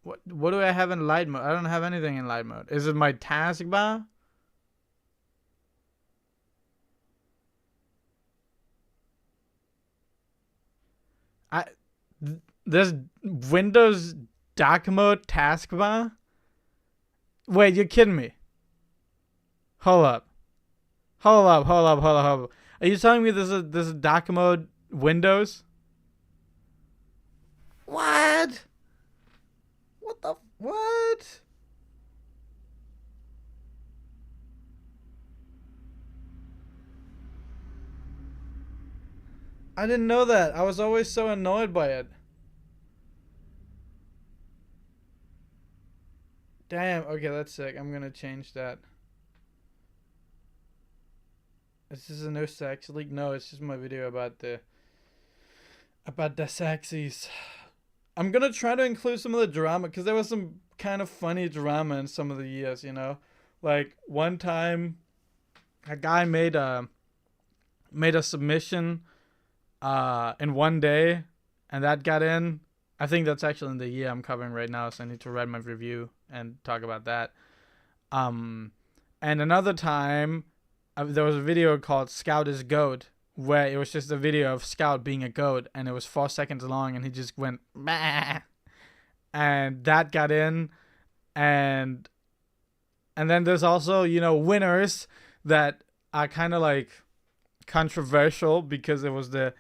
What do I have in light mode? I don't have anything in light mode. Is it my taskbar? There's Windows dark mode taskbar? Wait, you're kidding me. Hold up. Are you telling me this is dark mode Windows? What? What? I didn't know that. I was always so annoyed by it. Damn, okay, that's sick. I'm gonna change that. This is a no Saxy leak? No, it's just my video about the Saxys. I'm gonna try to include some of the drama, because there was some kind of funny drama in some of the years, one time a guy made a submission in one day, and that got in. I think that's actually in the year I'm covering right now, so I need to write my review and talk about that. And another time, there was a video called Scout is Goat, where it was just a video of Scout being a goat, and it was 4 seconds long, and he just went, bah! And that got in. And then there's also, winners that are kind of controversial, because it was the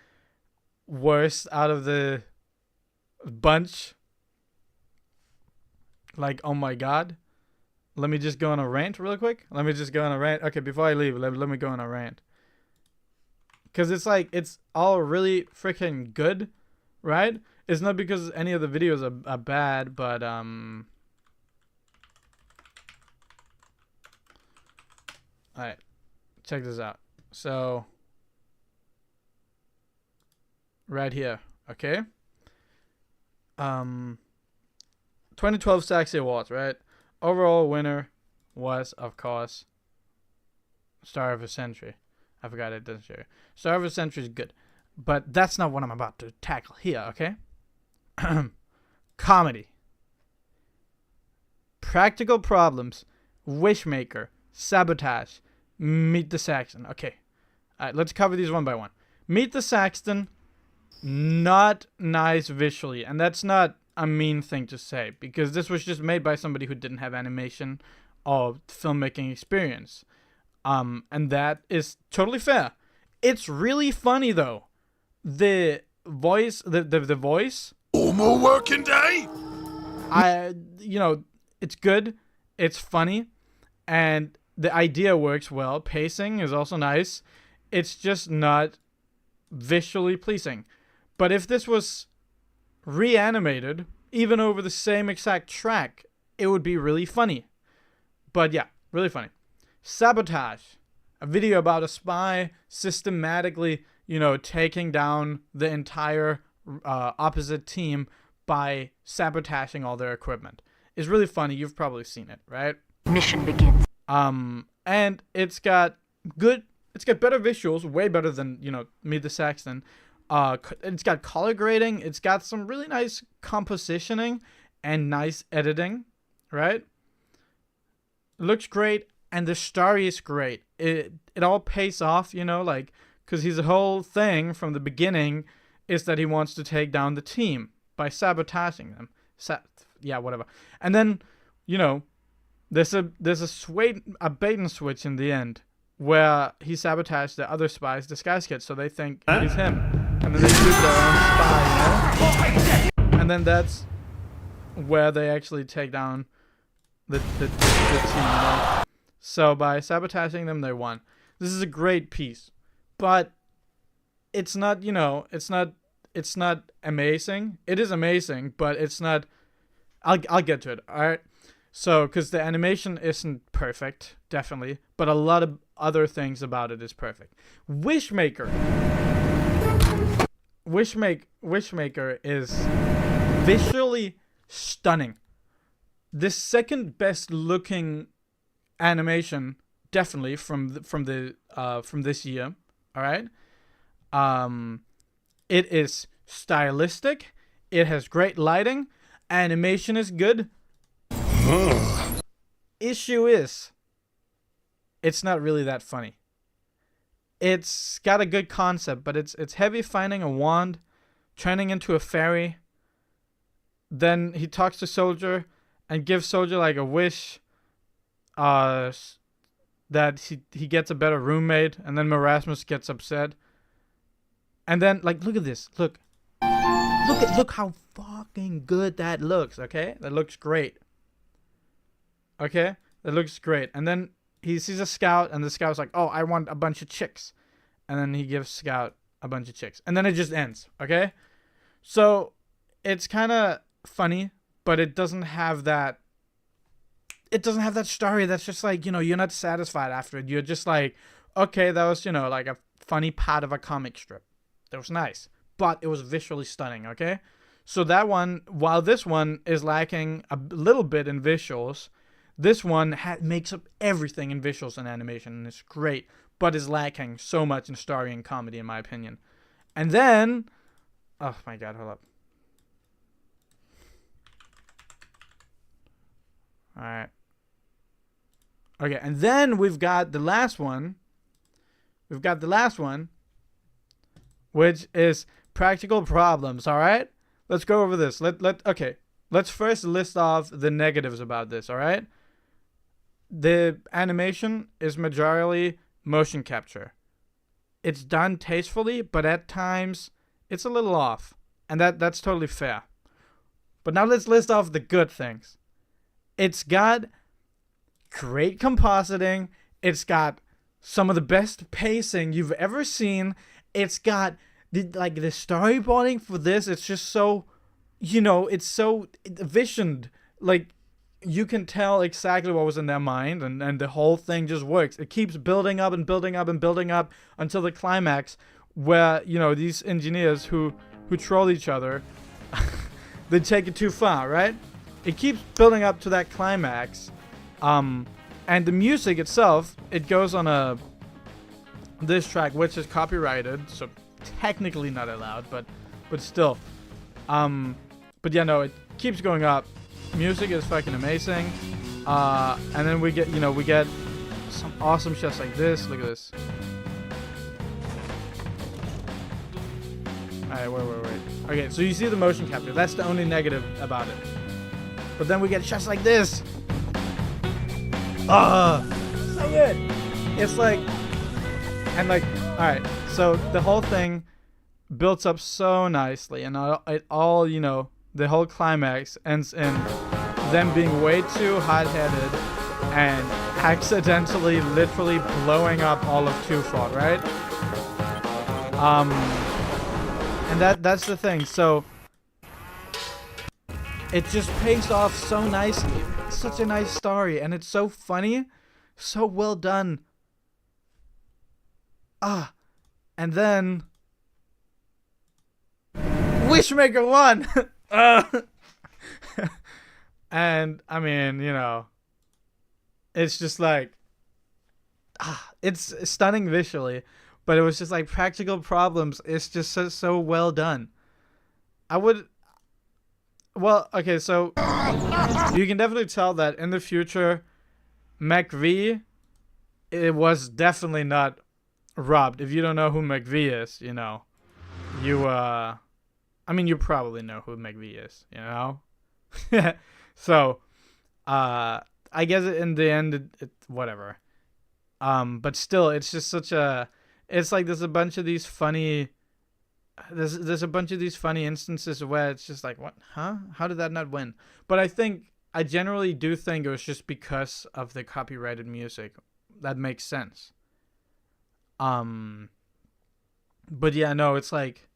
worst out of the bunch. Like, oh my god. Let me just go on a rant real quick. Okay, before I leave, let me go on a rant. Because it's like, it's all really freaking good, right? It's not because any of the videos are bad, but, alright, check this out. So, right here, okay? 2012 Saxy Awards, right? Overall winner was, of course, Star of the Century. I forgot it doesn't show you. Star of the Century is good. But that's not what I'm about to tackle here, okay? Comedy. Practical Problems. Wishmaker. Sabotage. Meet the Saxton. Okay. Alright, let's cover these one by one. Meet the Saxton. Not nice visually. And that's not a mean thing to say, because this was just made by somebody who didn't have animation or filmmaking experience. And that is totally fair. It's really funny though. The voice, the voice. One more working day. It's good. It's funny, and the idea works well. Pacing is also nice. It's just not visually pleasing. But if this was reanimated, even over the same exact track, it would be really funny. But yeah, really funny. Sabotage. A video about a spy systematically, taking down the entire opposite team by sabotaging all their equipment. It's really funny. You've probably seen it, right? Mission begins. And it's got better visuals, way better than, Meet the Saxton. It's got color grading. It's got some really nice compositioning and nice editing, right? Looks great, and the story is great. It all pays off, because his whole thing from the beginning is that he wants to take down the team by sabotaging them. Whatever. And then, there's a bait and switch in the end where he sabotaged the other spies, disguise kits, so they think he's him. And then they shoot their own spy, And then that's where they actually take down the team, So by sabotaging them, they won. This is a great piece, but it's not, it's not amazing. It is amazing, but it's not. I'll get to it. All right. So, because the animation isn't perfect, definitely, but a lot of other things about it is perfect. Wishmaker is visually stunning. The second best looking animation, definitely from this year. All right. It is stylistic. It has great lighting. Animation is good. Issue is, it's not really that funny. It's got a good concept, but it's heavy finding a wand, turning into a fairy. Then he talks to Soldier and gives Soldier like a wish, that he gets a better roommate, and then Marasmus gets upset. And then look at this. Look how fucking good that looks, okay? That looks great. Okay? That looks great. And then he sees a scout, and the scout's like, oh, I want a bunch of chicks. And then he gives Scout a bunch of chicks. And then it just ends, okay? So, it's kind of funny, but it doesn't have that... It doesn't have that story that's just like, you're not satisfied after it. You're just like, okay, that was, like a funny part of a comic strip. That was nice. But it was visually stunning, okay? So that one, while this one is lacking a little bit in visuals, this one makes up everything in visuals and animation, and it's great, but is lacking so much in story and comedy, in my opinion. And then, oh my god, hold up. Alright. Okay, and then we've got the last one. Which is Practical Problems, alright? Let's go over this. Okay. Let's first list off the negatives about this, alright? The animation is majorly motion capture. It's done tastefully, but at times it's a little off, and that's totally fair. But now let's list off the good things. It's got great compositing. It's got some of the best pacing you've ever seen. It's got the storyboarding for this. It's just so, it's so visioned. Like, you can tell exactly what was in their mind, and the whole thing just works. It keeps building up and building up and building up until the climax, where these engineers who troll each other, they take it too far, right? It keeps building up to that climax, and the music itself, it goes on this track, which is copyrighted, so technically not allowed, but still, but yeah, no, it keeps going up. Music is fucking amazing, and then we get some awesome shots like this. Look at this. Alright, wait. Okay, so you see the motion capture. That's the only negative about it. But then we get shots like this. So good. It's like, and like, alright, so the whole thing builds up so nicely, and it all, the whole climax ends in them being way too hot-headed and accidentally, literally blowing up all of Twofold, right? And that's the thing. So it just pays off so nicely. It's such a nice story, and it's so funny, so well done. And then Wishmaker won. And I mean, it's just like, it's stunning visually, but it was just like practical problems. It's just so well done. Okay, so you can definitely tell that in the future, McV, it was definitely not robbed. If you don't know who McV is, you probably know who McV is, So, I guess in the end, it whatever. But still, it's just it's like there's a bunch of these funny instances where it's just like, what, huh? How did that not win? But I generally do think it was just because of the copyrighted music. That makes sense. But yeah, no, it's like,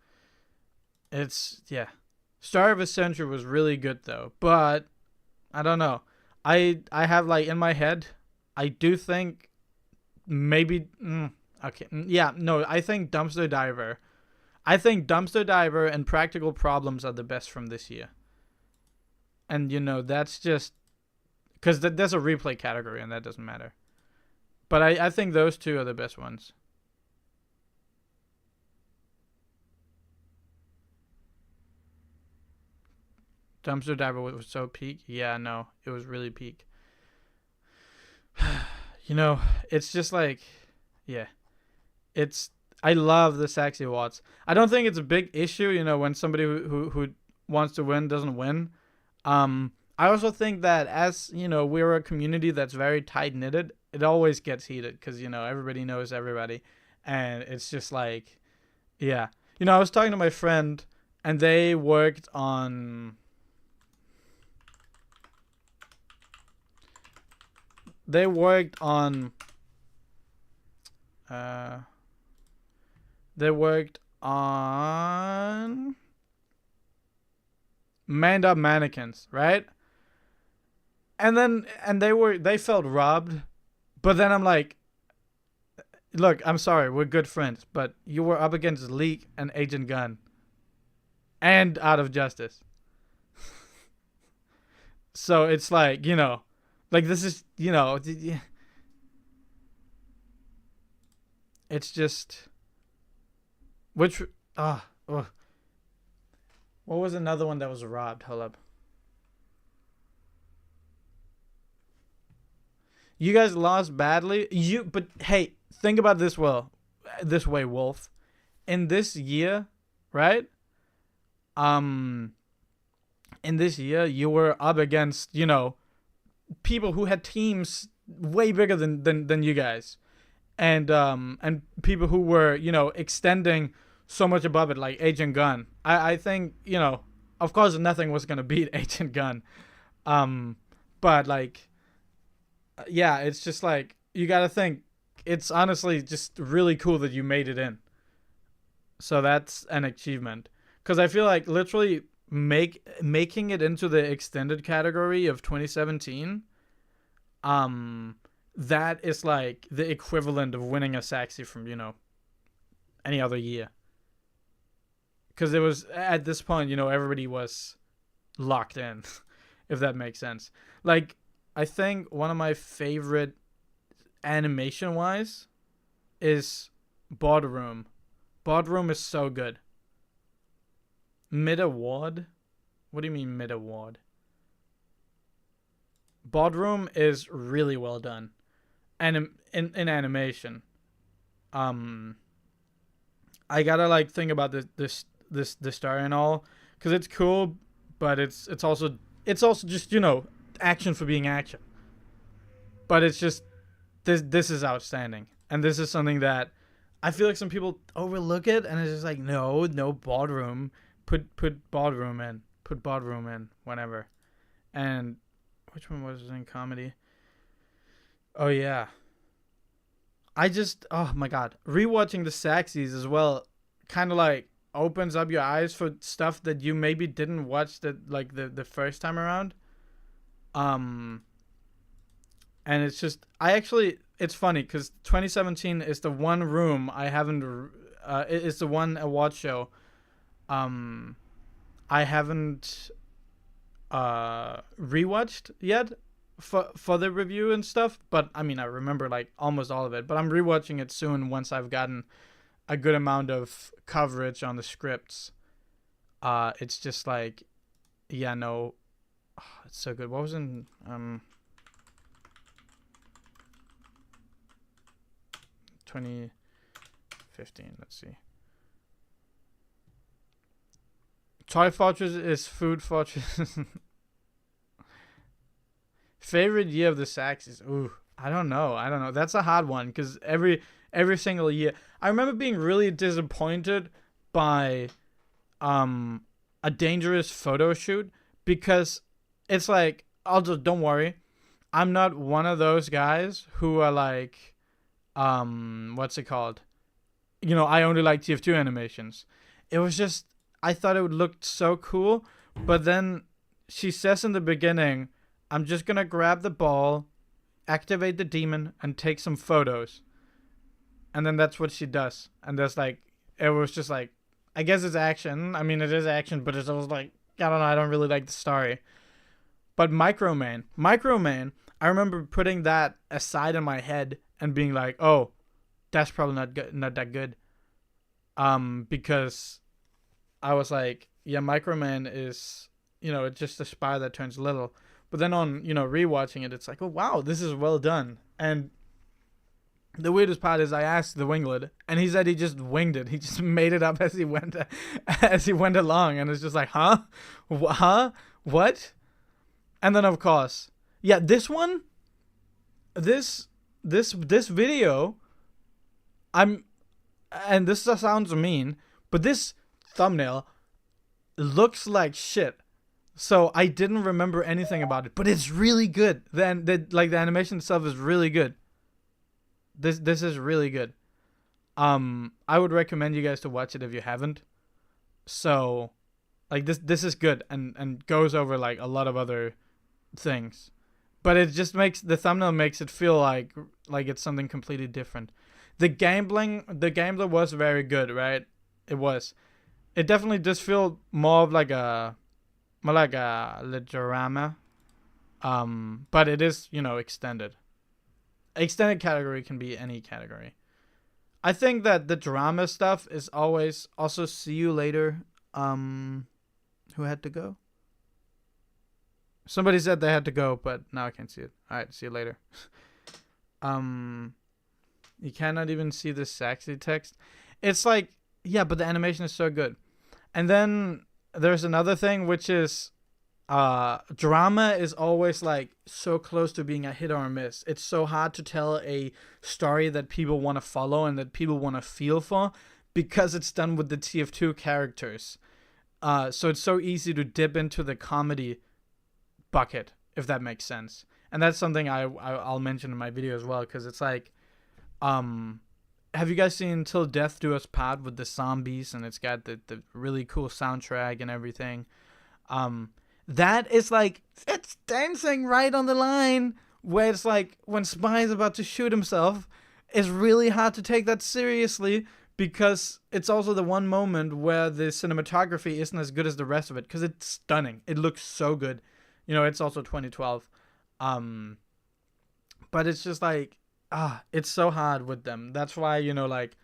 Star of a Century was really good though, but I don't know. I have like in my head, I do think maybe I think Dumpster Diver. I think Dumpster Diver and Practical Problems are the best from this year. And that's just because there's a replay category and that doesn't matter. But I think those two are the best ones. Dumpster Diver was so peak. Yeah, no, it was really peak. It's just like, yeah, I love the Sexy Awards. I don't think it's a big issue, when somebody who wants to win doesn't win. I also think that as, we're a community that's very tight-knitted, it always gets heated because, everybody knows everybody. And it's just like, yeah. I was talking to my friend and they worked on... Manned Up Mannequins, right? And they felt robbed, but then I'm like, look, I'm sorry, we're good friends, but you were up against Leak and Agent Gunn and Out of Justice. So it's like, like this is, it's just, what was another one that was robbed? Hold up. You guys lost badly. But hey, think about this way, Wolf. In this year, right? In this year, you were up against, people who had teams way bigger than you guys. And people who were, extending so much above it, like Agent Gunn. I think, you know, of course nothing was gonna beat Agent Gunn. But like, yeah, it's just like you gotta think. It's honestly just really cool that you made it in. So that's an achievement. Because I feel like literally making it into the extended category of 2017, that is like the equivalent of winning a Saxy from, you know, any other year. Because it was at this point, you know, everybody was locked in, if that makes sense. Like, I think one of my favorite animation wise is Boardroom. Boardroom is so good. Mid award? What do you mean mid award? Boardroom is really well done. And in animation. I gotta like think about this story and all, because it's cool, but it's also just, you know, action for being action. But it's just this is outstanding, and this is something that I feel like some people overlook it, and it's just like no Boardroom, put Boardroom in, whenever. And which one was in comedy? Oh yeah, oh my god, rewatching the Saxies as well kind of like opens up your eyes for stuff that you maybe didn't watch the first time around. And it's just it's funny because 2017 is the one room I haven't it's the one award show I haven't rewatched yet for the review and stuff. But I mean, I remember like almost all of it, but I'm rewatching it soon once I've gotten a good amount of coverage on the scripts. It's just like, yeah, no, it's so good. What was in 2015? Let's see. Toy Fortress is Food Fortress. Favorite year of the Saxes? Ooh, I don't know. That's a hard one because every single year. I remember being really disappointed by a dangerous photo shoot, because it's like, don't worry, I'm not one of those guys who are like, what's it called? You know, I only like tf2 animations. It was just, I thought it would look so cool, but then she says in the beginning, I'm just gonna grab the ball, activate the demon, and take some photos. And then that's what she does. And that's like, it was just like, I guess it's action. I mean, it is action, but it's always like, I don't know, I don't really like the story. But Microman, I remember putting that aside in my head and being like, oh, that's probably not that good. Because I was like, yeah, Microman is, you know, it's just a spy that turns little. But then on, you know, rewatching it, it's like, oh wow, this is well done. And the weirdest part is I asked the winglet, and he said he just winged it. He just made it up as he went along, and it's just like, huh, what? And then of course, yeah, this video, and this sounds mean, but this thumbnail looks like shit. So I didn't remember anything about it, but it's really good. Then the animation itself is really good. This is really good. I would recommend you guys to watch it if you haven't. So, like this is good and goes over like a lot of other things, but it just the thumbnail makes it feel like it's something completely different. The gameplay was very good, right? It was. It definitely does feel more like a drama. But it is, you know, extended. Extended category can be any category. I think that the drama stuff is always also See You Later. Who had to go? Somebody said they had to go, but now I can't see it. All right, see you later. You cannot even see the sexy text. It's like, yeah, but the animation is so good. And then there's another thing, which is drama is always like so close to being a hit or a miss. It's so hard to tell a story that people want to follow and that people want to feel for, because it's done with the tf2 characters. So it's so easy to dip into the comedy bucket, if that makes sense. And that's something I'll mention in my video as well, because it's like, have you guys seen Till Death Do Us Part with the zombies, and it's got the really cool soundtrack and everything? That is like, it's dancing right on the line where it's like when Spy is about to shoot himself, it's really hard to take that seriously, because it's also the one moment where the cinematography isn't as good as the rest of it, because it's stunning. It looks so good. You know, it's also 2012. But it's just like, it's so hard with them. That's why, you know, like,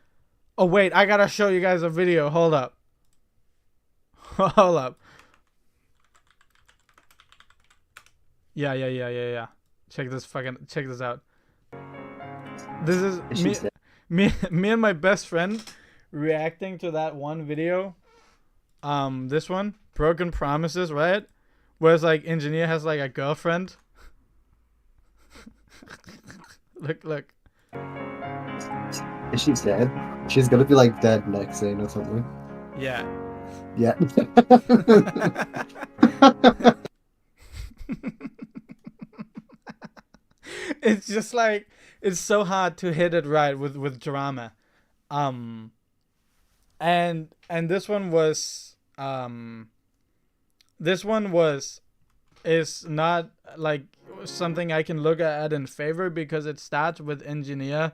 oh wait, I gotta show you guys a video. Hold up. Hold up. Yeah. Check this out. This is me and my best friend reacting to that one video. This one, Broken Promises, right? Where it's like engineer has like a girlfriend. Look. Is she dead? She's gonna be like dead next scene or something. Yeah. Yeah. It's just like, it's so hard to hit it right with drama. And this one is not like something I can look at in favor, because it starts with engineer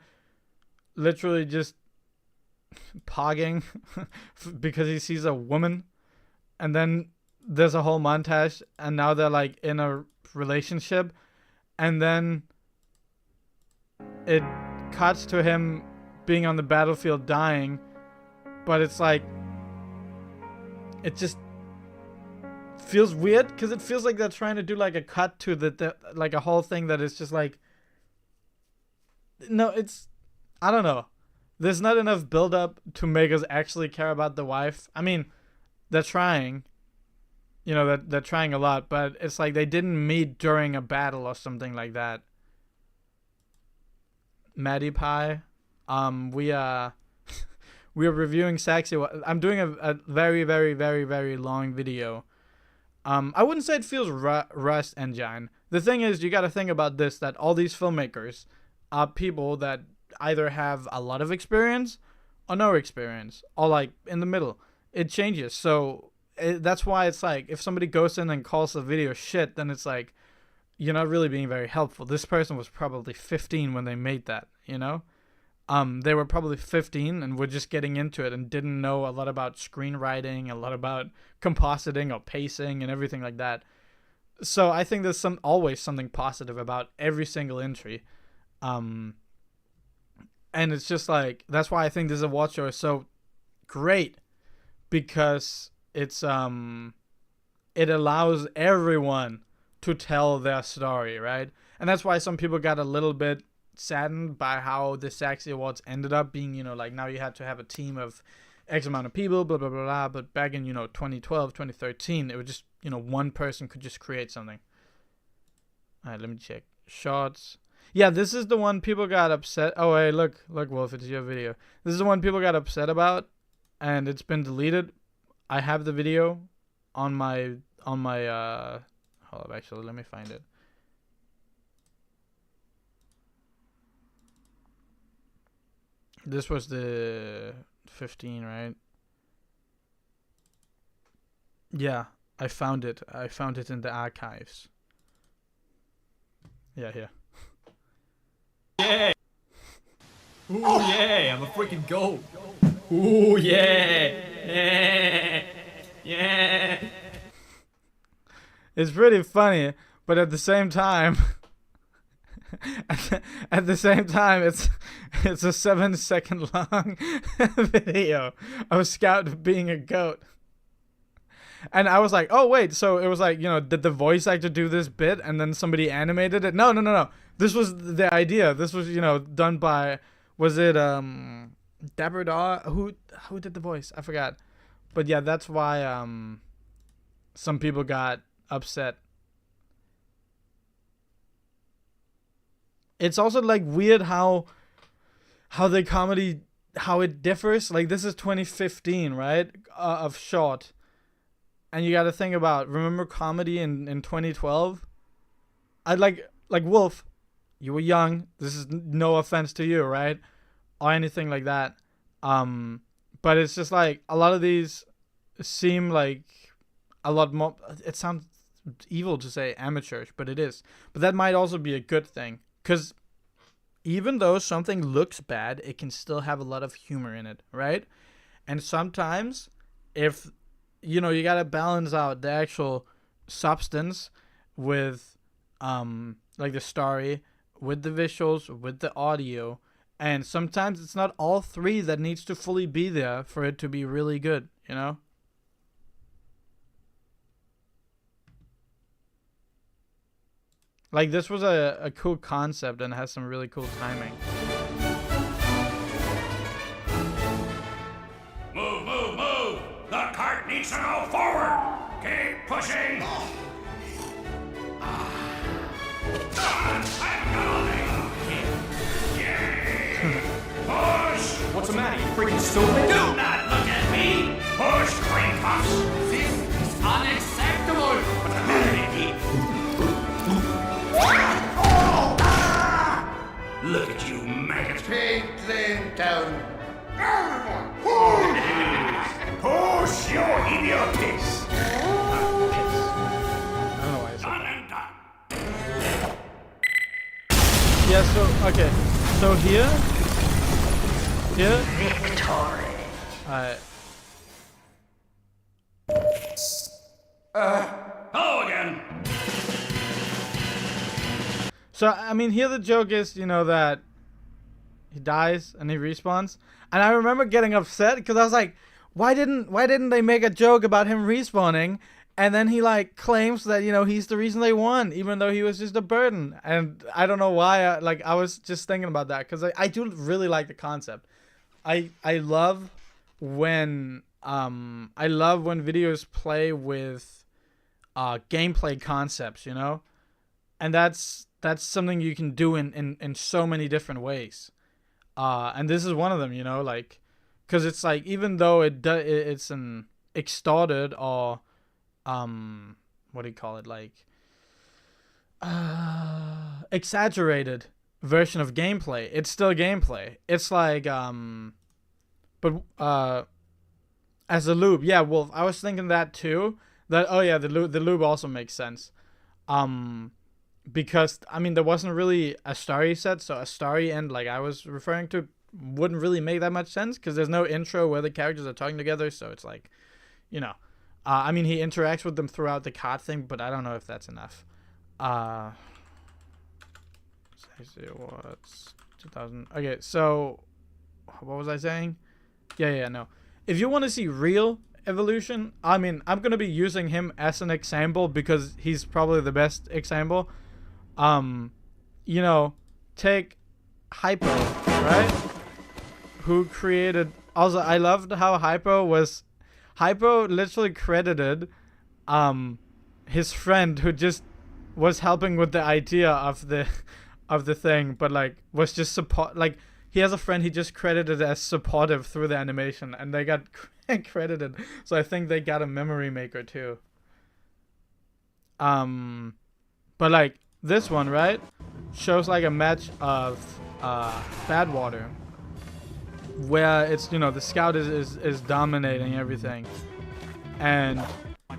literally just pogging because he sees a woman, and then there's a whole montage, and now they're like in a relationship, and then it cuts to him being on the battlefield dying, but it's like, it just feels weird, because it feels like they're trying to do like a cut to the like a whole thing that is just like, no, it's, I don't know, there's not enough build up to make us actually care about the wife. I mean, they're trying, you know, they're trying a lot, but it's like they didn't meet during a battle or something like that. Maddie Pie, we are reviewing Sexy. I'm doing a very, very, very, very long video. I wouldn't say it feels Rust Engine. The thing is, you got to think about this, that all these filmmakers are people that either have a lot of experience or no experience, or like in the middle. It changes. So that's why it's like, if somebody goes in and calls the video shit, then it's like, you're not really being very helpful. This person was probably 15 when they made that, you know? They were probably 15 and were just getting into it and didn't know a lot about screenwriting, a lot about compositing or pacing and everything like that. So I think there's always something positive about every single entry. And it's just like, that's why I think this award show is so great, because it's it allows everyone to tell their story, right? And that's why some people got a little bit saddened by how the Saxy Awards ended up being, you know, like, now you had to have a team of X amount of people, blah, blah, blah, blah. But back in, you know, 2012, 2013, it was just, you know, one person could just create something. All right, let me check. Shots. Yeah, this is the one people got upset. Oh, hey, look, Wolf, it's your video. This is the one people got upset about, and it's been deleted. I have the video on my, hold up, actually, let me find it. This was the 15, right? Yeah, I found it. I found it in the archives. Yeah, here. Yeah! Ooh, yeah! I'm a freaking goat! Ooh, yeah! Yeah! Yeah! It's pretty funny, but at the same time, it's a 7-second long video of Scout being a goat. And I was like, oh wait, so it was like, you know, did the voice actor do this bit and then somebody animated it? No. This was the idea. This was, you know, done by, was it Dapper Daw? Who did the voice? I forgot. But yeah, that's why some people got upset. It's also like weird how the comedy how it differs. Like this is 2015, right? Of short, and you got to think about, remember comedy in 2012? I'd like Wolf, you were young. This is no offense to you, right? Or anything like that. But it's just like a lot of these seem like a lot more. It sounds evil to say amateurish, but it is. But that might also be a good thing, because even though something looks bad, it can still have a lot of humor in it, right? And sometimes, if you know, you gotta balance out the actual substance with like the story, with the visuals, with the audio, and sometimes it's not all three that needs to fully be there for it to be really good, you know? Like this was a cool concept and has some really cool timing. Move, move, move! The cart needs to go forward! Keep pushing! Push! What's the matter, you freaking stupid? Do not look at me! Push, cream puffs! This is unacceptable! Look at you, maggots! Take them down. Push, you idiot pigs! I don't know why I said Done that. and done. Yeah, so, okay. So here, Victory. Hello again! so, I mean, here the joke is, you know, that he dies and he respawns. And I remember getting upset because I was like, why didn't they make a joke about him respawning? And then he like claims that, you know, he's the reason they won, even though he was just a burden. And I don't know why. I was just thinking about that because I do really like the concept. I love when videos play with gameplay concepts, you know, and that's something you can do in so many different ways. And this is one of them, you know, like, because it's like, even though it's an extorted or what do you call it, like exaggerated version of gameplay, it's still gameplay. It's like but as a lube, yeah, Wolf, I was thinking that too, that oh yeah, the lube also makes sense, because I mean there wasn't really a story set, so a story end like I was referring to wouldn't really make that much sense because there's no intro where the characters are talking together, so it's like, you know, I mean, he interacts with them throughout the card thing, but I don't know if that's enough. What's 2000? Okay, so what was I saying? Yeah, no. If you want to see real evolution, I mean, I'm gonna be using him as an example because he's probably the best example. You know, take Hypo, right? Who created? Also, I loved how Hypo literally credited his friend who just was helping with the idea of the thing, but like was just support, like he has a friend he just credited as supportive through the animation, and they got credited. So I think they got a memory maker too. But like this one, right, shows like a match of Badwater, where it's, you know, the scout is dominating everything, and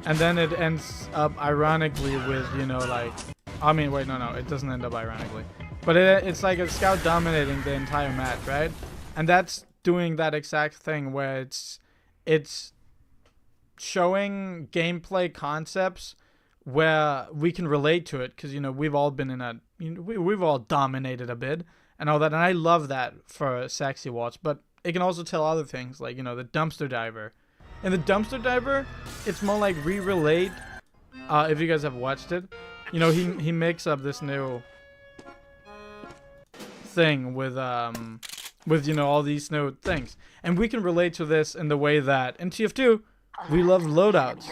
then it ends up ironically with, you know, like, I mean, wait, no, it doesn't end up ironically, but it's like a scout dominating the entire match, right? And that's doing that exact thing where it's showing gameplay concepts where we can relate to it, because, you know, we've all been in a, you know, we've all dominated a bit and all that, and I love that for Sexy Watch. But it can also tell other things, like, you know, the dumpster diver. In the dumpster diver, it's more like relate. If you guys have watched it, you know, he makes up this new thing with you know, all these new things, and we can relate to this in the way that in TF2 we love loadouts,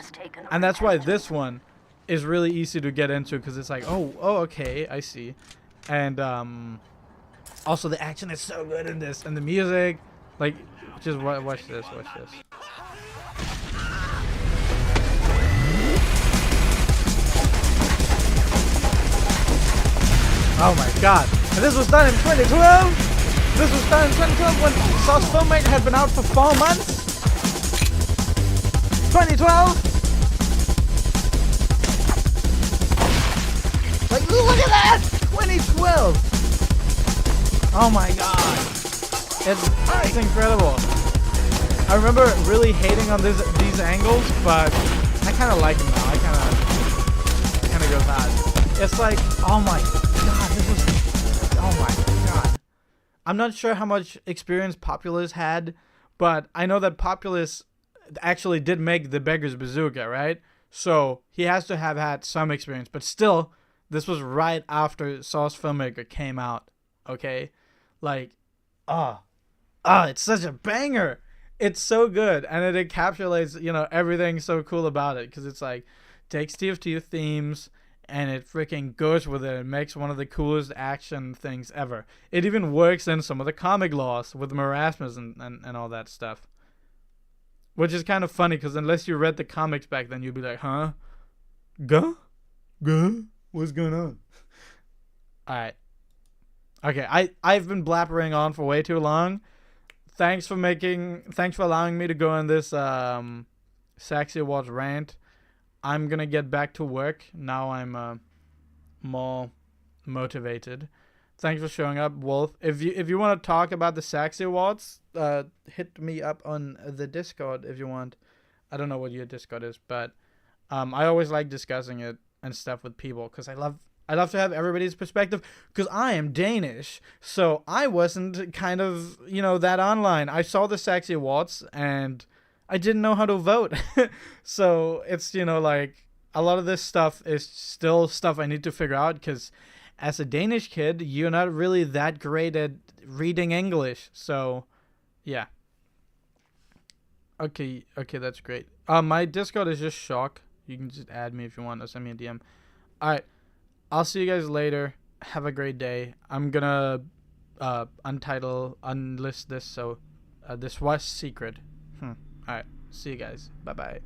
and that's why this one is really easy to get into, because it's like, oh, okay, I see. And also the action is so good in this, and the music, Like, just watch this. Watch this. Oh my god. And this was done in 2012? This was done in 2012 when Sauce Filmmaker had been out for 4 months? 2012? Like, look at that! 2012! Oh my god. It's incredible. I remember really hating on these angles, but I kind of like them now. I kind of go that. It's like, oh my god, this was, oh my god. I'm not sure how much experience Populous had, but I know that Populous actually did make the Beggar's Bazooka, right? So he has to have had some experience, but still, this was right after Sauce Filmmaker came out, okay? Like, it's such a banger. It's so good, and it encapsulates, you know, everything so cool about it, because it's like, takes tf2 themes, and it freaking goes with it and makes one of the coolest action things ever. It even works in some of the comic laws with Marasmus and all that stuff. Which is kind of funny, because unless you read the comics back then, you'd be like, huh? Guh? What's going on? Alright. Okay, I've been blabbering on for way too long. Thanks for allowing me to go on this Sexy Awards rant. I'm gonna get back to work. Now I'm more motivated. Thanks for showing up, Wolf. If you want to talk about the Sexy Awards, hit me up on the Discord if you want. I don't know what your Discord is, but I always like discussing it and stuff with people, because I love to have everybody's perspective, because I am Danish, so I wasn't kind of, you know, that online. I saw the Sexy Awards and I didn't know how to vote. So it's, you know, like, a lot of this stuff is still stuff I need to figure out, because as a Danish kid, you're not really that great at reading English. So yeah. Okay, that's great. My Discord is just Shock. You can just add me if you want, or send me a DM. Alright, I'll see you guys later. Have a great day. I'm gonna unlist this, so this was secret. Alright, see you guys. Bye-bye.